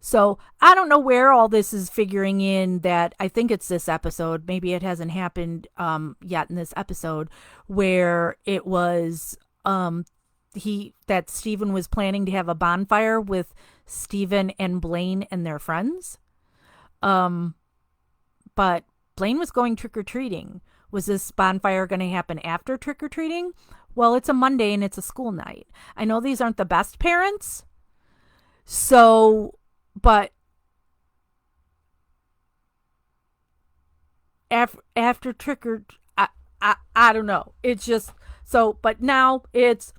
So I don't know where all this is figuring in, that I think it's this episode. Maybe it hasn't happened yet in this episode, where it was that Steven was planning to have a bonfire with Steven and Blaine and their friends. But Blaine was going trick-or-treating. Was this bonfire going to happen after trick-or-treating? Well, it's a Monday and it's a school night. I know these aren't the best parents. So, but after I don't know. It's just, so, but now it's,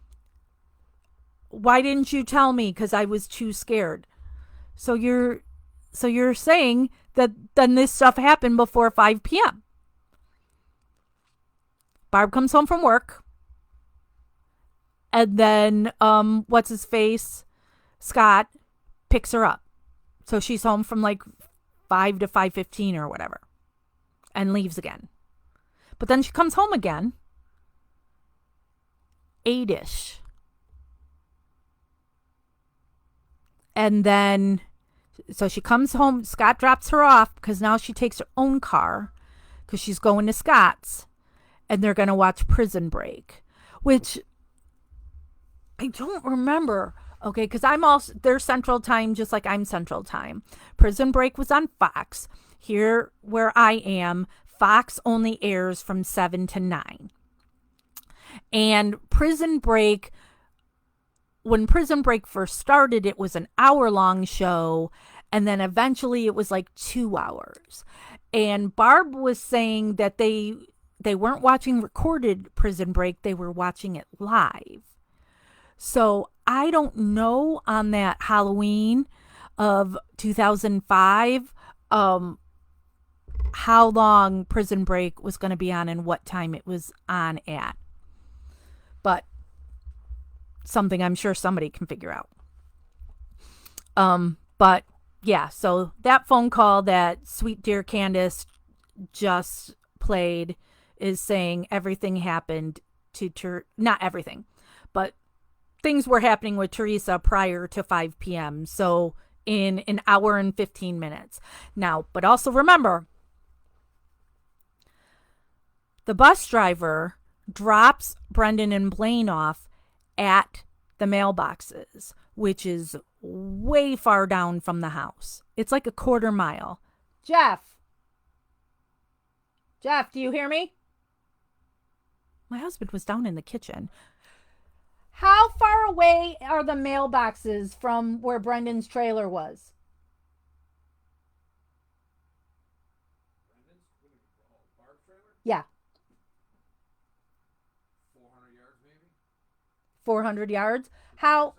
why didn't you tell me? Because I was too scared. So you're saying that then this stuff happened before 5 p.m. Barb comes home from work. And then, what's his face? Scott picks her up. So she's home from like 5 to 5:15 or whatever. And leaves again. But then she comes home again, 8-ish. And then, so she comes home. Scott drops her off because now she takes her own car because she's going to Scott's. And they're going to watch Prison Break, which I don't remember. Okay, because I'm also, they're Central Time just like I'm Central Time. Prison Break was on Fox. Here where I am, Fox only airs from 7 to 9. And Prison Break, when Prison Break first started, it was an hour-long show. And then eventually it was like 2 hours. And Barb was saying that they weren't watching recorded Prison Break. They were watching it live. So I don't know on that Halloween of 2005 how long Prison Break was going to be on and what time it was on at. But something I'm sure somebody can figure out. But yeah, so that phone call that Sweet Dear Candace just played is saying everything happened to not everything, but things were happening with Teresa prior to 5 p.m. So in an hour and 15 minutes. Now, but also remember, the bus driver drops Brendan and Blaine off at the mailboxes, which is way far down from the house. It's like a quarter mile. Jeff, do you hear me? My husband was down in the kitchen. How far away are the mailboxes from where Brendan's trailer was? Barb's trailer? Yeah. 400 yards maybe? 400 yards? How?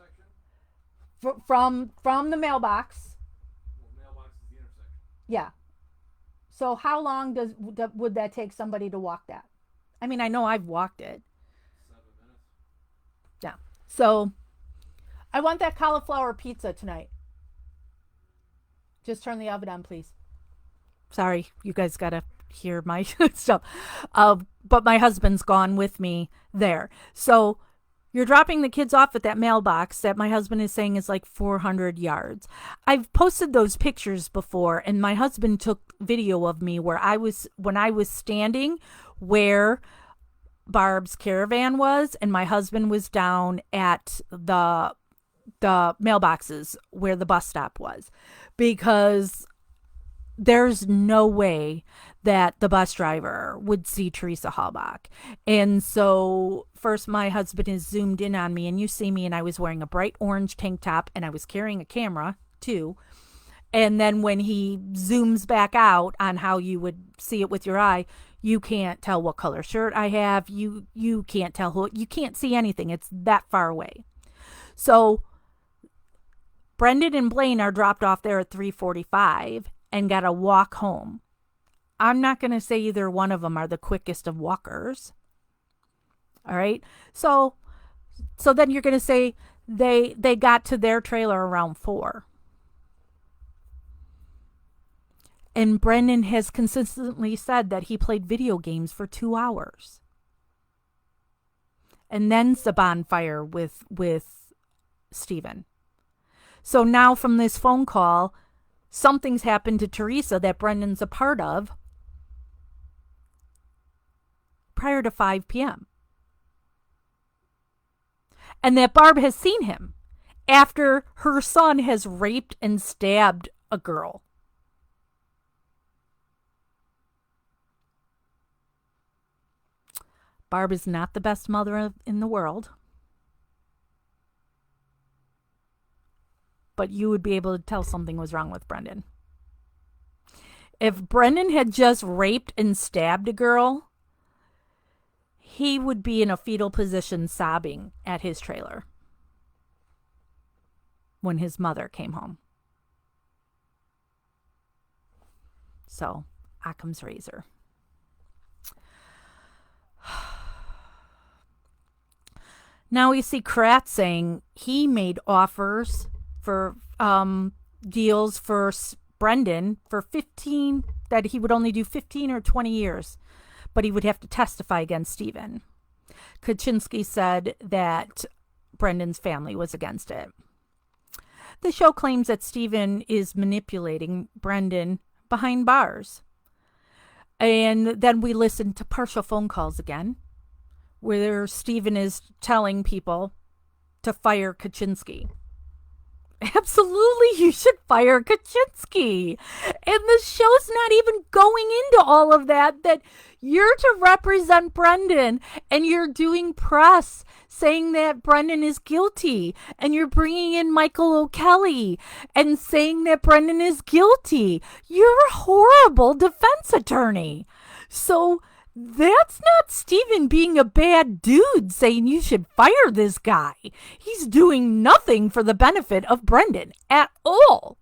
From the mailbox. Well, mailbox is the intersection. Yeah. So how long would that take somebody to walk that? I mean, I know I've walked it. 7 minutes. Yeah. So I want that cauliflower pizza tonight. Just turn the oven on, please. Sorry, you guys got to hear my stuff. But my husband's gone with me there. So you're dropping the kids off at that mailbox that my husband is saying is like 400 yards. I've posted those pictures before, and my husband took video of me when I was standing where Barb's caravan was, and my husband was down at the mailboxes where the bus stop was, because there's no way that the bus driver would see Teresa Halbach. And so first my husband is zoomed in on me, and you see me, and I was wearing a bright orange tank top, and I was carrying a camera too. And then when he zooms back out on how you would see it with your eye, you can't tell what color shirt I have. You can't tell you can't see anything. It's that far away. So Brendan and Blaine are dropped off there at 3:45 and got to walk home. I'm not going to say either one of them are the quickest of walkers. All right. So then you're going to say they got to their trailer around 4. And Brendan has consistently said that he played video games for 2 hours. And then's the bonfire with Stephen. So now from this phone call, something's happened to Teresa that Brendan's a part of prior to 5 p.m. And that Barb has seen him after her son has raped and stabbed a girl. Barb is not the best mother in the world. But you would be able to tell something was wrong with Brendan. If Brendan had just raped and stabbed a girl, he would be in a fetal position sobbing at his trailer when his mother came home. So, Occam's razor. Now we see Kratz saying he made offers for deals for Brendan for 15, that he would only do 15 or 20 years. but he would have to testify against Stephen. Kaczynski said that Brendan's family was against it. The show claims that Stephen is manipulating Brendan behind bars. And then we listen to partial phone calls again, where Stephen is telling people to fire Kaczynski. Absolutely, you should fire Kaczynski. And the show's not even going into all of that, that you're to represent Brendan and you're doing press saying that Brendan is guilty, and you're bringing in Michael O'Kelly and saying that Brendan is guilty. You're a horrible defense attorney. So that's not Stephen being a bad dude saying you should fire this guy. He's doing nothing for the benefit of Brendan at all.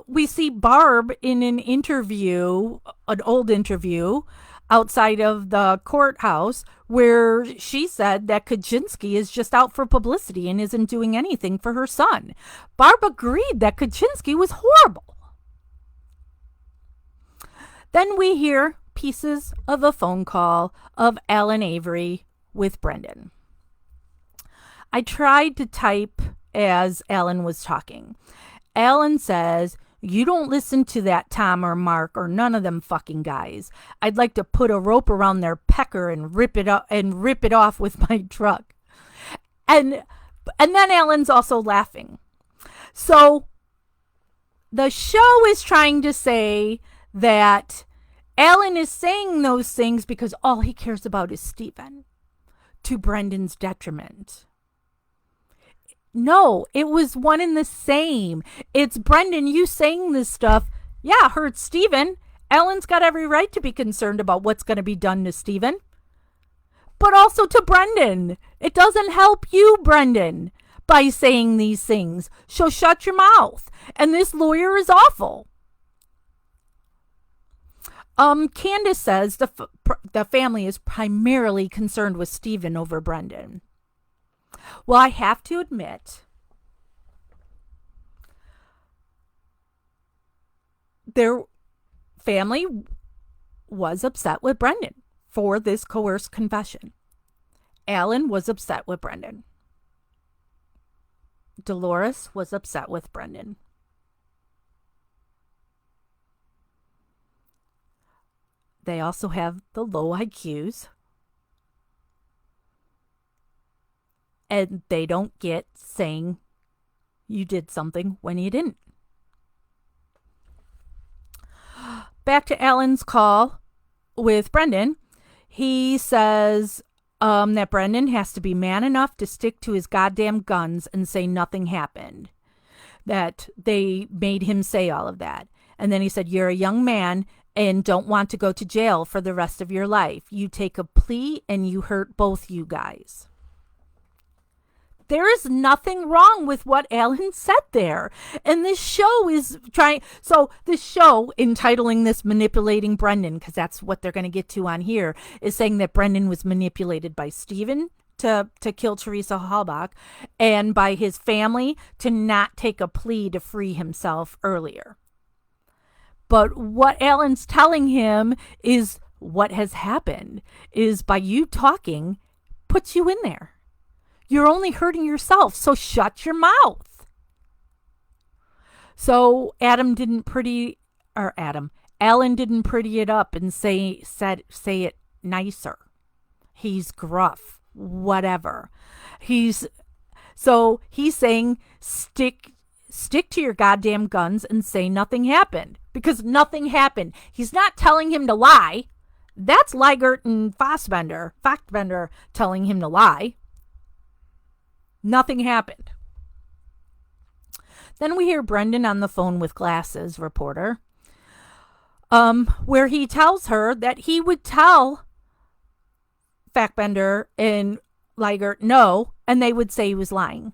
We see Barb in an interview, an old interview outside of the courthouse, where she said that Kaczynski is just out for publicity and isn't doing anything for her son. Barb agreed that Kaczynski was horrible. Then we hear pieces of a phone call of Alan Avery with Brendan. I tried to type as Alan was talking. Alan says, "You don't listen to that Tom or Mark or none of them fucking guys. I'd like to put a rope around their pecker and rip it off with my truck." And then Alan's also laughing. So the show is trying to say that Alan is saying those things because all he cares about is Stephen, to Brendan's detriment. No, it was one and the same. It's Brendan, you saying this stuff, yeah, hurts Stephen. Alan's got every right to be concerned about what's going to be done to Stephen. But also to Brendan. It doesn't help you, Brendan, by saying these things. So shut your mouth. And this lawyer is awful. Candace says the family is primarily concerned with Stephen over Brendan. Well, I have to admit, their family was upset with Brendan for this coerced confession. Alan was upset with Brendan. Dolores was upset with Brendan. They also have the low IQs. And they don't get saying you did something when you didn't. Back to Alan's call with Brendan. He says that Brendan has to be man enough to stick to his goddamn guns and say nothing happened. That they made him say all of that. And then he said, "You're a young man and don't want to go to jail for the rest of your life. You take a plea and you hurt both you guys." There is nothing wrong with what Alan said there. And this show is trying. So this show, entitling this manipulating Brendan, because that's what they're going to get to on here, is saying that Brendan was manipulated by Stephen to kill Teresa Halbach and by his family to not take a plea to free himself earlier. But what Alan's telling him is what has happened is by you talking puts you in there. You're only hurting yourself, so shut your mouth. So Alan didn't pretty it up and say it nicer. He's gruff, whatever. He's saying stick to your goddamn guns and say nothing happened, because nothing happened. He's not telling him to lie. That's Liegert and Fassbender telling him to lie. Nothing happened. Then we hear Brendan on the phone with Glasses reporter, where he tells her that he would tell Fassbender and Liegert no, and they would say he was lying.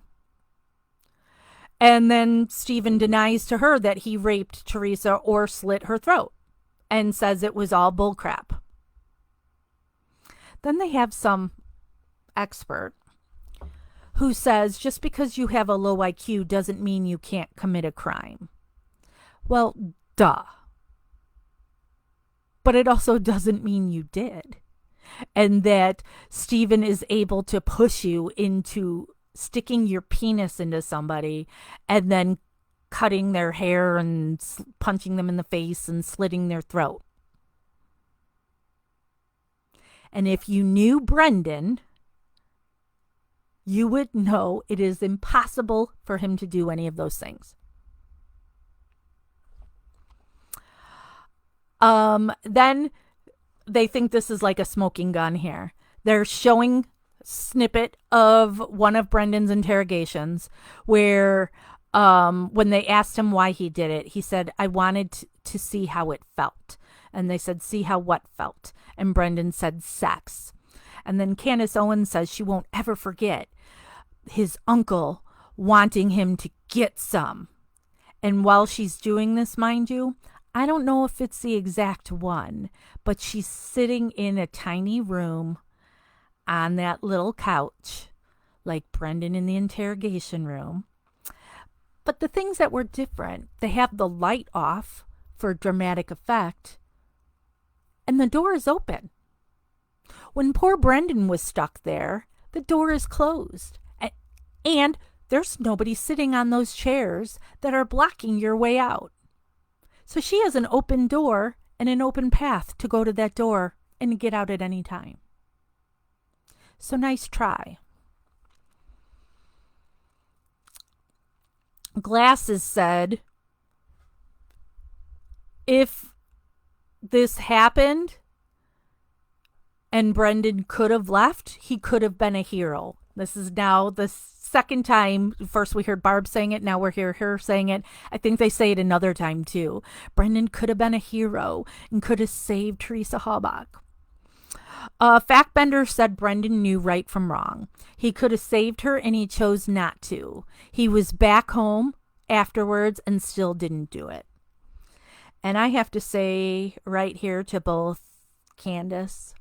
And then Stephen denies to her that he raped Teresa or slit her throat and says it was all bullcrap. Then they have some expert who says just because you have a low IQ doesn't mean you can't commit a crime. Well, duh. But it also doesn't mean you did. And that Steven is able to push you into sticking your penis into somebody and then cutting their hair and punching them in the face and slitting their throat. And if you knew Brendan, you would know it is impossible for him to do any of those things. Then they think this is like a smoking gun here. They're showing snippet of one of Brendan's interrogations where when they asked him why he did it, he said, I wanted to see how it felt. And they said, see how what felt? And Brendan said, sex. And then Candace Owens says she won't ever forget his uncle wanting him to get some. And while she's doing this, mind you, I don't know if it's the exact one, but she's sitting in a tiny room on that little couch, like Brendan in the interrogation room. But the things that were different, they have the light off for dramatic effect, and the door is open. When poor Brendan was stuck there, the door is closed. And there's nobody sitting on those chairs that are blocking your way out. So she has an open door and an open path to go to that door and get out at any time. So nice try. Glasses said, if this happened and Brendan could have left, he could have been a hero. This is now the second time. First we heard Barb saying it, now we're hearing her saying it. I think they say it another time too. Brendan could have been a hero and could have saved Teresa Halbach. Factbender said Brendan knew right from wrong. He could have saved her and he chose not to. He was back home afterwards and still didn't do it. And I have to say right here to both Candace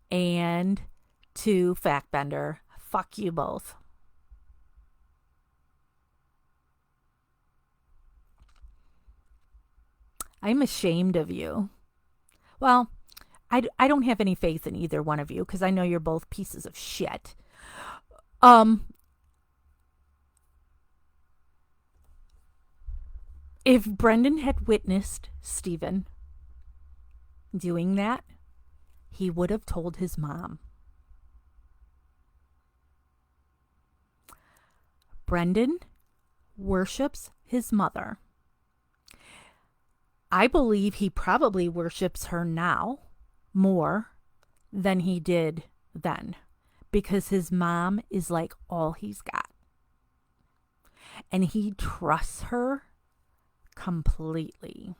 and to Factbender, fuck you both. I'm ashamed of you. Well, I don't have any faith in either one of you because I know you're both pieces of shit. If Brendan had witnessed Steven doing that, he would have told his mom. Brendan worships his mother. I believe he probably worships her now more than he did then, because his mom is like all he's got. And he trusts her completely.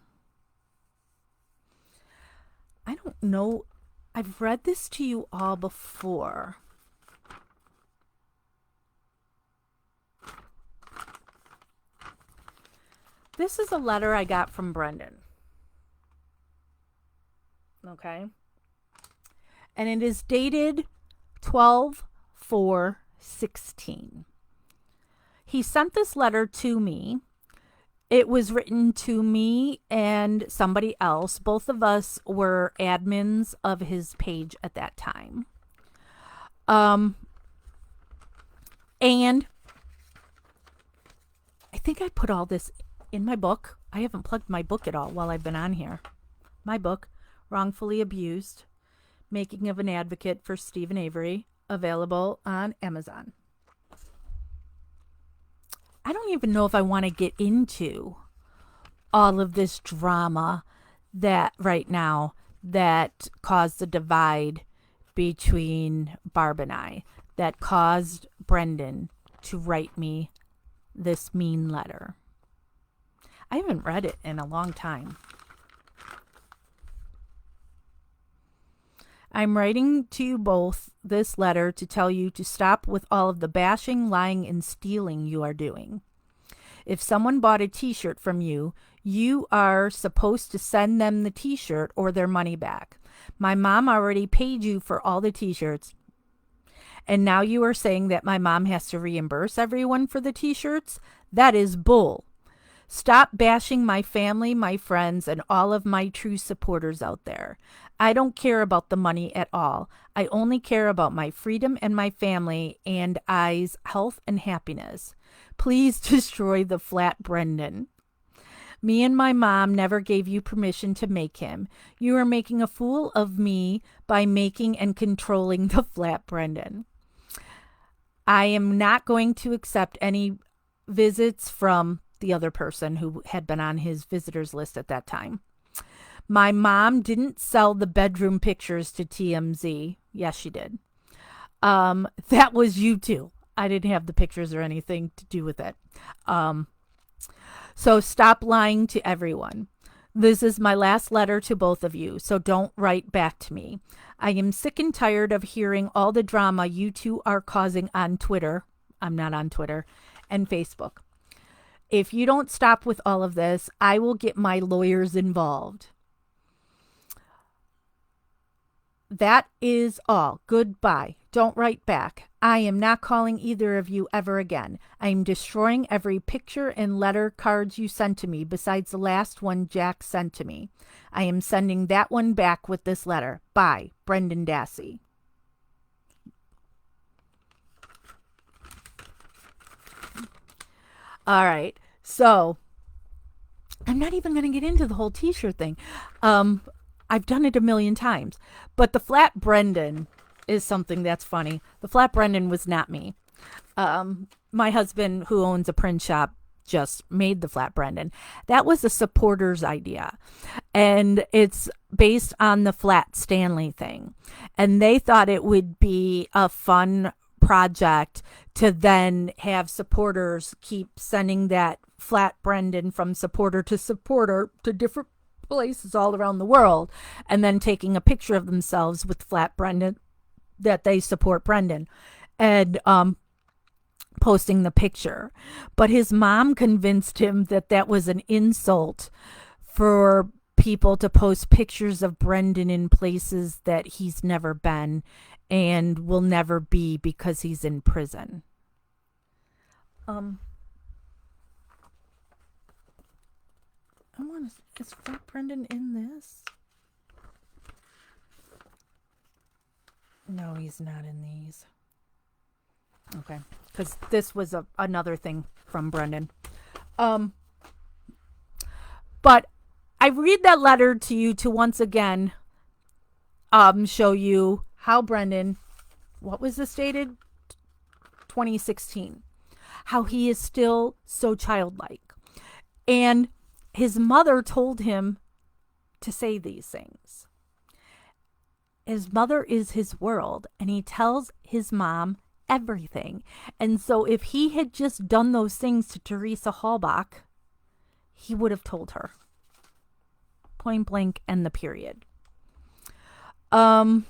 I don't know. I've read this to you all before. This is a letter I got from Brendan. Okay. And it is dated 12/4/16. He sent this letter to me. It was written to me and somebody else. Both of us were admins of his page at that time. And I think I put all this in my book. I haven't plugged my book at all while I've been on here. My book, Wrongfully Abused, Making of an Advocate for Stephen Avery, available on Amazon. I don't even know if I want to get into all of this drama that right now that caused the divide between Barb and I, that caused Brendan to write me this mean letter. I haven't read it in a long time. I'm writing to you both this letter to tell you to stop with all of the bashing, lying, and stealing you are doing. If someone bought a t-shirt from you, you are supposed to send them the t-shirt or their money back. My mom already paid you for all the t-shirts. And now you are saying that my mom has to reimburse everyone for the t-shirts? That is bull. Stop bashing my family, my friends, and all of my true supporters out there. I don't care about the money at all. I only care about my freedom and my family and I's health and happiness. Please destroy the flat Brendan. Me and my mom never gave you permission to make him. You are making a fool of me by making and controlling the flat Brendan. I am not going to accept any visits from the other person who had been on his visitors list at that time. My mom didn't sell the bedroom pictures to TMZ. Yes, she did. That was you too. I didn't have the pictures or anything to do with it. So stop lying to everyone. This is my last letter to both of you, so don't write back to me. I am sick and tired of hearing all the drama you two are causing on Twitter. I'm not on Twitter. And Facebook. If you don't stop with all of this, I will get my lawyers involved. That is all. Goodbye. Don't write back. I am not calling either of you ever again. I am destroying every picture and letter cards you sent to me besides the last one Jack sent to me. I am sending that one back with this letter. Bye, Brendan Dassey. All right. So I'm not even going to get into the whole t-shirt thing. I've done it a million times. But the flat Brendan is something that's funny. The flat Brendan was not me. My husband, who owns a print shop, just made the flat Brendan. That was a supporter's idea. And it's based on the flat Stanley thing. And they thought it would be a fun project to then have supporters keep sending that flat Brendan from supporter to different places all around the world, and then taking a picture of themselves with flat Brendan that they support Brendan, and posting the picture. But his mom convinced him that that was an insult for people to post pictures of Brendan in places that he's never been and will never be because he's in prison. Is flat Brendan in this? No, he's not in these. Okay, because this was another thing from Brendan. But I read that letter to you to once again show you how Brendan, what was this dated? 2016. How he is still so childlike. And his mother told him to say these things. His mother is his world, and he tells his mom everything. And so if he had just done those things to Teresa Halbach, he would have told her. Point blank and the period. All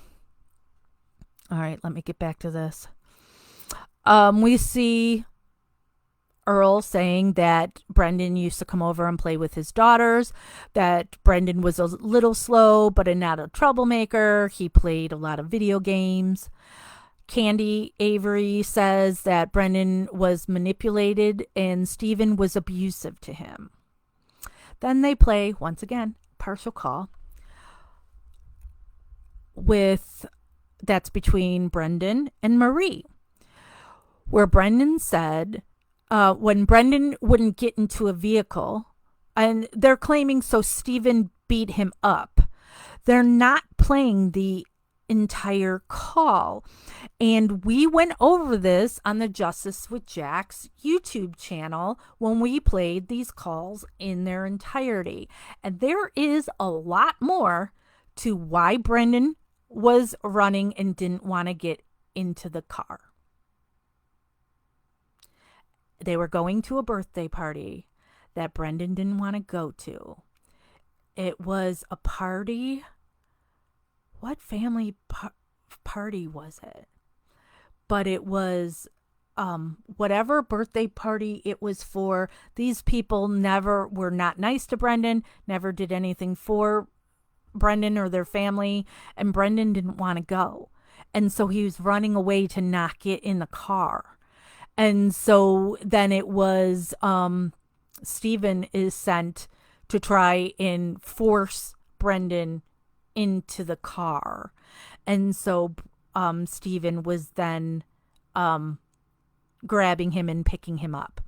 right, let me get back to this. We see Earl saying that Brendan used to come over and play with his daughters, that Brendan was a little slow but not a troublemaker. He played a lot of video games. Candy Avery says that Brendan was manipulated and Stephen was abusive to him. Then they play, once again, partial call that's between Brendan and Marie, where Brendan said, when Brendan wouldn't get into a vehicle, and they're claiming so Stephen beat him up. They're not playing the entire call. And we went over this on the Justice with Jack's YouTube channel when we played these calls in their entirety. And there is a lot more to why Brendan was running and didn't want to get into the car. They were going to a birthday party that Brendan didn't want to go to. It was a party. What family party was it? But it was whatever birthday party it was for. These people were not nice to Brendan, never did anything for Brendan or their family, and Brendan didn't want to go. And so he was running away to not get in the car. And so then it was Stephen is sent to try and force Brendan into the car. And so Stephen was then grabbing him and picking him up.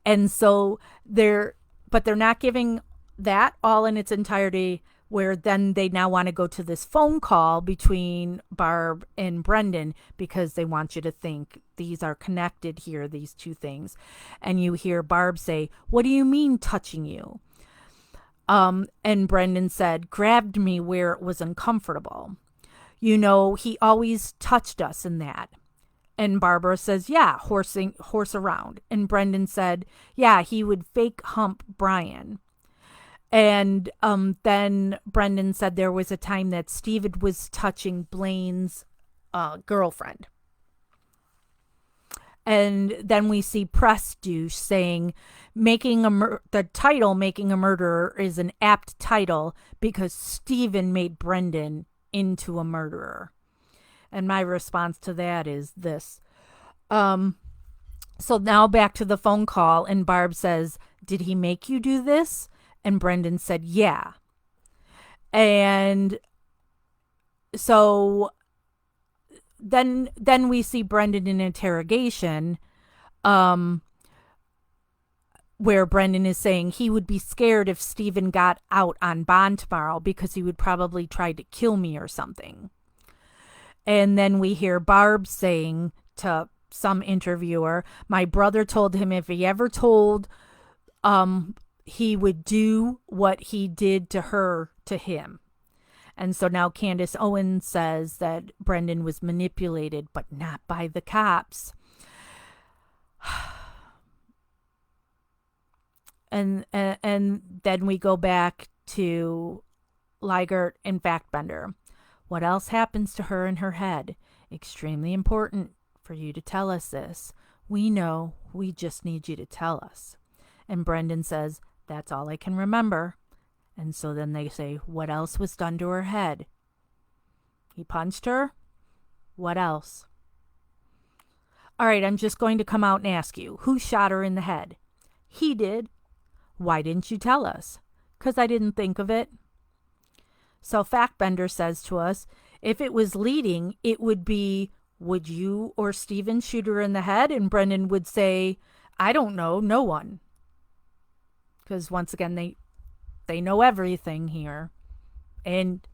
And so they're not giving that all in its entirety, where then they now want to go to this phone call between Barb and Brendan because they want you to think these are connected here, these two things. And you hear Barb say, "What do you mean touching you?" And Brendan said, "Grabbed me where it was uncomfortable. You know, he always touched us in that." And Barbara says, "Yeah, horse around." And Brendan said, "Yeah, he would fake hump Brian." And then Brendan said there was a time that Stephen was touching Blaine's girlfriend. And then we see Press Douche saying, the title "Making a Murderer" is an apt title because Stephen made Brendan into a murderer. And my response to that is this. So now back to the phone call, and Barb says, "Did he make you do this?" And Brendan said, "Yeah." And so then we see Brendan in interrogation, where Brendan is saying he would be scared if Stephen got out on bond tomorrow because he would probably try to kill me or something. And then we hear Barb saying to some interviewer, "My brother told him if he ever told, he would do what he did to her to him." And so now Candace Owens says that Brendan was manipulated, but not by the cops. And then we go back to Liegert and Factbender. "What else happens to her in her head? Extremely important for you to tell us this. We know, we just need you to tell us." And Brendan says, "That's all I can remember." And so then they say, "What else was done to her head?" "He punched her." "What else?" "All right, I'm just going to come out and ask you, who shot her in the head?" "He did." "Why didn't you tell us?" "'Cause I didn't think of it." So Factbender says to us, if it was leading, it would be, "Would you or Stephen shoot her in the head?" And Brendan would say, "I don't know, no one." Because once again, they know everything here. And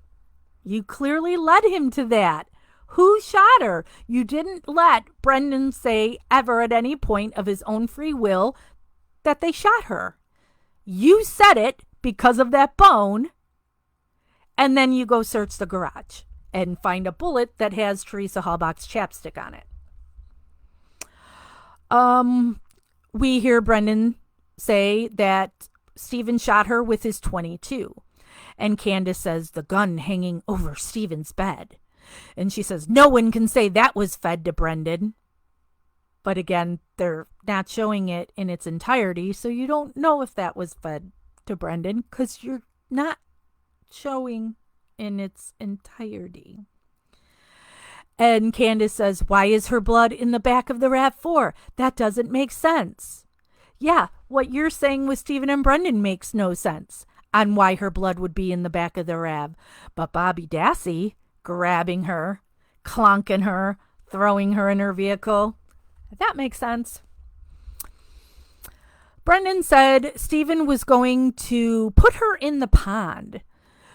you clearly led him to that. Who shot her? You didn't let Brendan say ever at any point of his own free will that they shot her. You said it because of that bone. And then you go search the garage and find a bullet that has Teresa Halbach's chapstick on it. We hear Brendan say that Stephen shot her with his .22. And Candace says, "The gun hanging over Stephen's bed." And she says, "No one can say that was fed to Brendan." But again, they're not showing it in its entirety, so you don't know if that was fed to Brendan because you're not showing in its entirety. And Candace says, "Why is her blood in the back of the RAV4? That doesn't make sense." Yeah, what you're saying with Stephen and Brendan makes no sense on why her blood would be in the back of the RAV. But Bobby Dassey grabbing her, clonking her, throwing her in her vehicle, that makes sense. Brendan said Stephen was going to put her in the pond.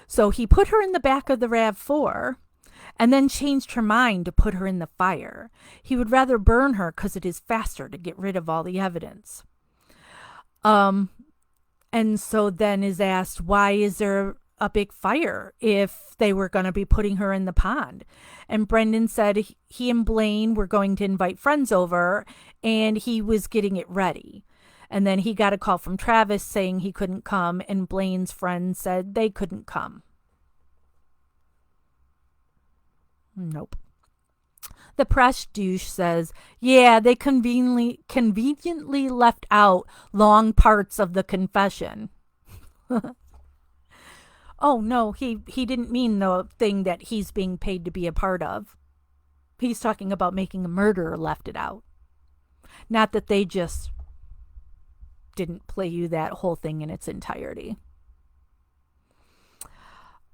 So he put her in the back of the RAV4 and then changed her mind to put her in the fire. He would rather burn her because it is faster to get rid of all the evidence. And so then is asked, why is there a big fire if they were going to be putting her in the pond? And Brendan said he and Blaine were going to invite friends over and he was getting it ready. And then he got a call from Travis saying he couldn't come, and Blaine's friends said they couldn't come. Nope. The press douche says, yeah, they conveniently left out long parts of the confession. Oh, no, he didn't mean the thing that he's being paid to be a part of. He's talking about making a murderer left it out. Not that they just didn't play you that whole thing in its entirety.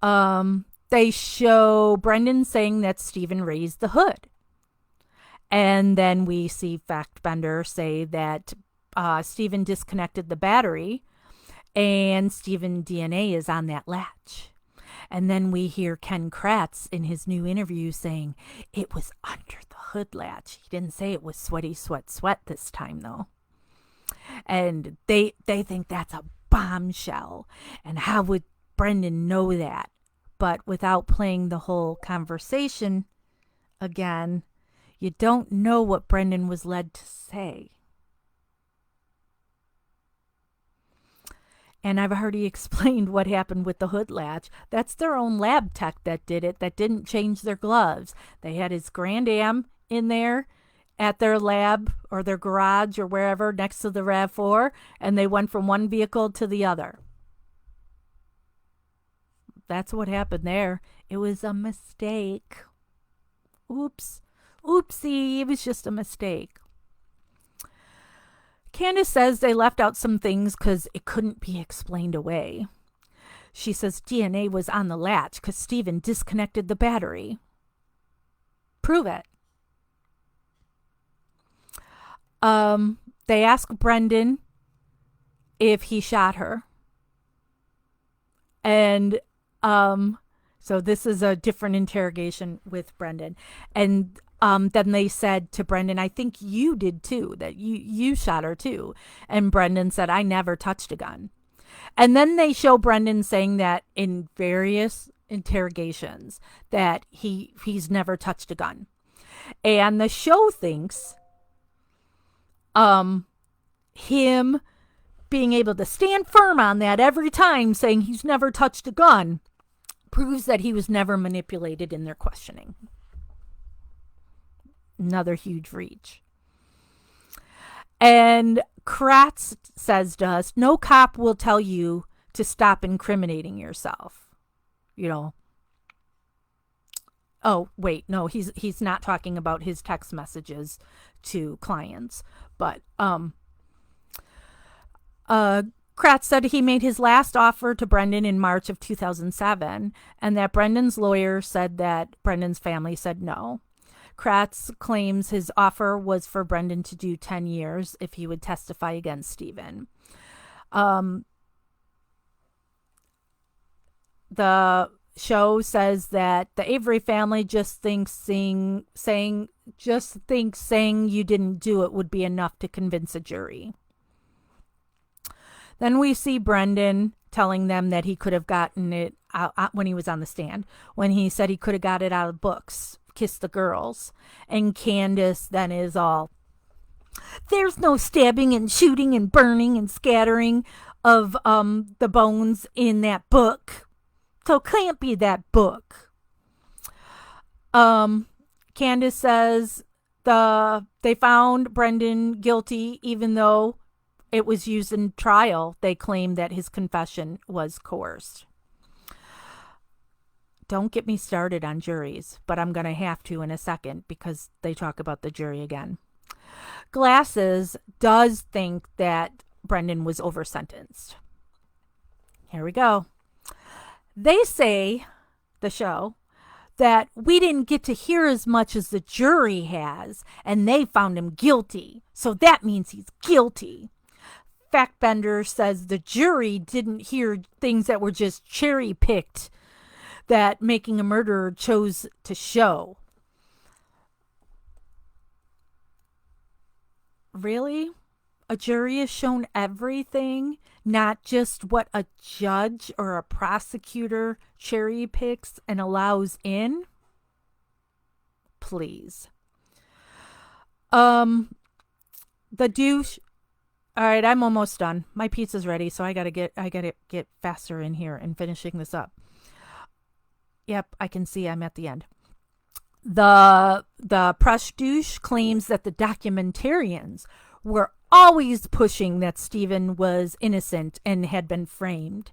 They show Brendan saying that Stephen raised the hood. And then we see Factbender say that Stephen disconnected the battery and Stephen DNA is on that latch. And then we hear Ken Kratz in his new interview saying it was under the hood latch. He didn't say it was sweaty, sweat this time, though. And they think that's a bombshell. And how would Brendan know that? But without playing the whole conversation again, you don't know what Brendan was led to say. And I've already explained what happened with the hood latch. That's their own lab tech that did it, that didn't change their gloves. They had his Grand Am in there at their lab or their garage or wherever next to the RAV4, and they went from one vehicle to the other. That's what happened there. It was a mistake. Oops. Oopsie, it was just a mistake. Candace says they left out some things because it couldn't be explained away. She says DNA was on the latch because Stephen disconnected the battery. Prove it. They ask Brendan if he shot her. And so this is a different interrogation with Brendan. And then they said to Brendan, I think you did too, that you shot her too. And Brendan said, I never touched a gun. And then they show Brendan saying that in various interrogations that he's never touched a gun. And the show thinks him being able to stand firm on that every time, saying he's never touched a gun, proves that he was never manipulated in their questioning. Another huge reach. And Kratz says to us, no cop will tell you to stop incriminating yourself. You know. Oh, wait, no, he's not talking about his text messages to clients. But Kratz said he made his last offer to Brendan in March of 2007, and that Brendan's lawyer said that Brendan's family said no. Kratz claims his offer was for Brendan to do 10 years if he would testify against Stephen. The show says that the Avery family just thinks saying you didn't do it would be enough to convince a jury. Then we see Brendan telling them that he could have gotten it out when he was on the stand, when he said he could have got it out of books, Kiss the Girls. And Candace then is all, there's no stabbing and shooting and burning and scattering of the bones in that book. So it can't be that book. Candace says they found Brendan guilty even though it was used in trial. They claim that his confession was coerced. Don't get me started on juries, but I'm going to have to in a second because they talk about the jury again. Glasses does think that Brendan was over-sentenced. Here we go. They say, the show, that we didn't get to hear as much as the jury has, and they found him guilty. So that means he's guilty. Factbender says the jury didn't hear things that were just cherry-picked that Making a Murderer chose to show. Really? A jury is shown everything, not just what a judge or a prosecutor cherry picks and allows in? Please. The douche. All right, I'm almost done. My pizza's ready, so I gotta get faster in here and finishing this up. Yep, I can see I'm at the end. The press douche claims that the documentarians were always pushing that Stephen was innocent and had been framed.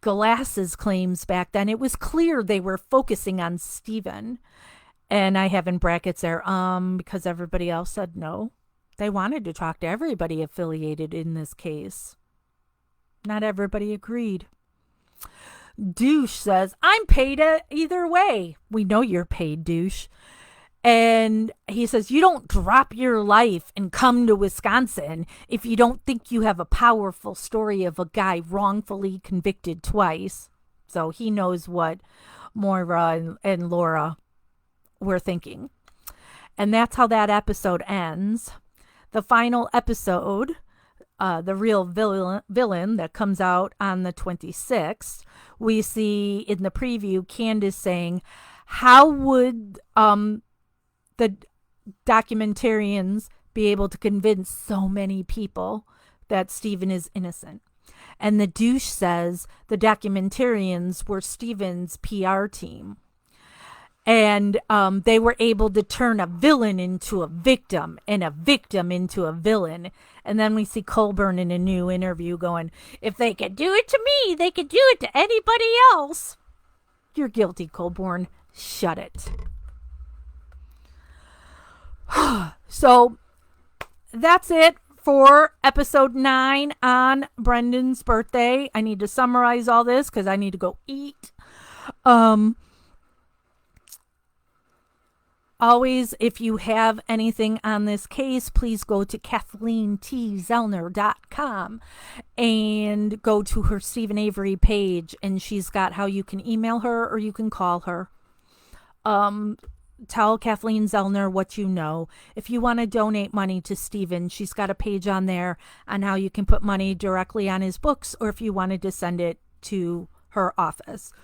Glasses claims back then it was clear they were focusing on Stephen. And I have in brackets there, because everybody else said no. They wanted to talk to everybody affiliated in this case. Not everybody agreed. Douche says, I'm paid either way. We know you're paid, Douche. And he says, you don't drop your life and come to Wisconsin if you don't think you have a powerful story of a guy wrongfully convicted twice. So he knows what Moira and Laura were thinking. And that's how that episode ends. The final episode, the real villain that comes out on the 26th, we see in the preview Candace saying, how would the documentarians be able to convince so many people that Stephen is innocent? And the douche says the documentarians were Stephen's PR team. And they were able to turn a villain into a victim and a victim into a villain. And then we see Colburn in a new interview going, if they could do it to me, they could do it to anybody else. You're guilty, Colburn. Shut it. So that's it for episode 9 on Brendan's birthday. I need to summarize all this because I need to go eat. Always, if you have anything on this case, please go to KathleenTZellner.com and go to her Stephen Avery page, and she's got how you can email her or you can call her. Tell Kathleen Zellner what you know. If you want to donate money to Stephen, she's got a page on there on how you can put money directly on his books, or if you wanted to send it to her office.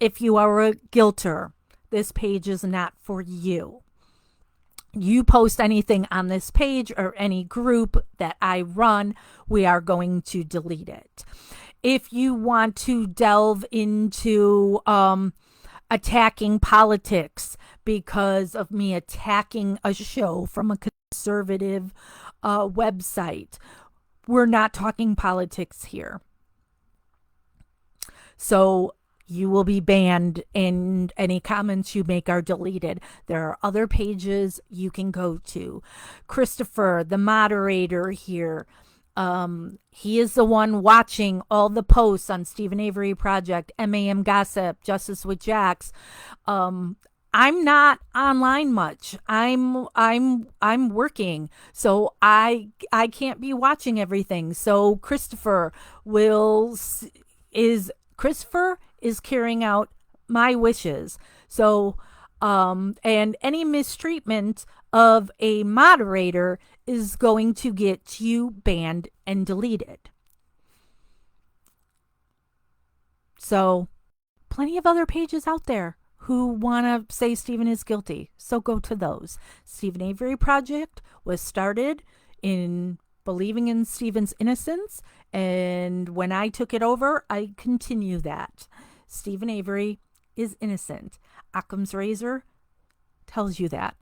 If you are a guilter, this page is not for you. You post anything on this page or any group that I run, we are going to delete it. If you want to delve into attacking politics because of me attacking a show from a conservative website, we're not talking politics here. So you will be banned and any comments you make are deleted. There are other pages you can go to. Christopher, the moderator here, he is the one watching all the posts on Stephen Avery Project, MAM Gossip, Justice with Jax. I'm not online much. I'm working, so I can't be watching everything. So Christopher is carrying out my wishes. So, and any mistreatment of a moderator is going to get you banned and deleted. So, plenty of other pages out there who want to say Stephen is guilty. So go to those. Stephen Avery Project was started in believing in Stephen's innocence, and when I took it over, I continue that. Stephen Avery is innocent. Occam's razor tells you that,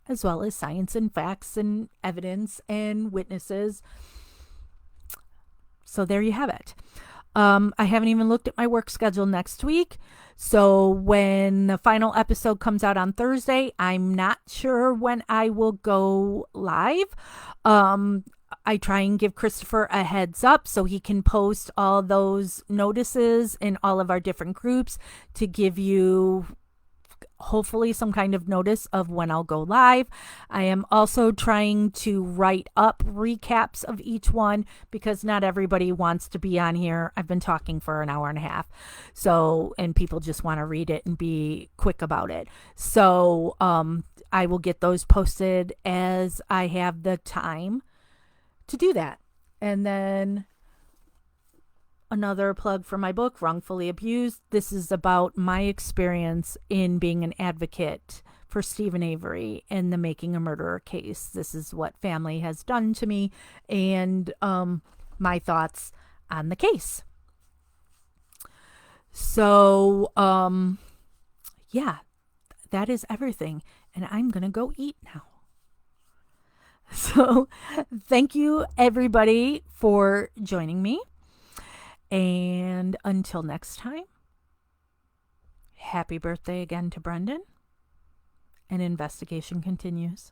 as well as science and facts and evidence and witnesses. So there you have it. I haven't even looked at my work schedule next week. So when the final episode comes out on Thursday, I'm not sure when I will go live. I try and give Christopher a heads up so he can post all those notices in all of our different groups to give you hopefully some kind of notice of when I'll go live. I am also trying to write up recaps of each one because not everybody wants to be on here. I've been talking for an hour and a half. So, and people just want to read it and be quick about it. So, I will get those posted as I have the time to do that. And then another plug for my book, Wrongfully Abused. This is about my experience in being an advocate for Stephen Avery in the Making a Murderer case. This is what family has done to me and my thoughts on the case. So, yeah, that is everything. And I'm going to go eat now. So, thank you, everybody, for joining me. And until next time, happy birthday again to Brendan. And investigation continues.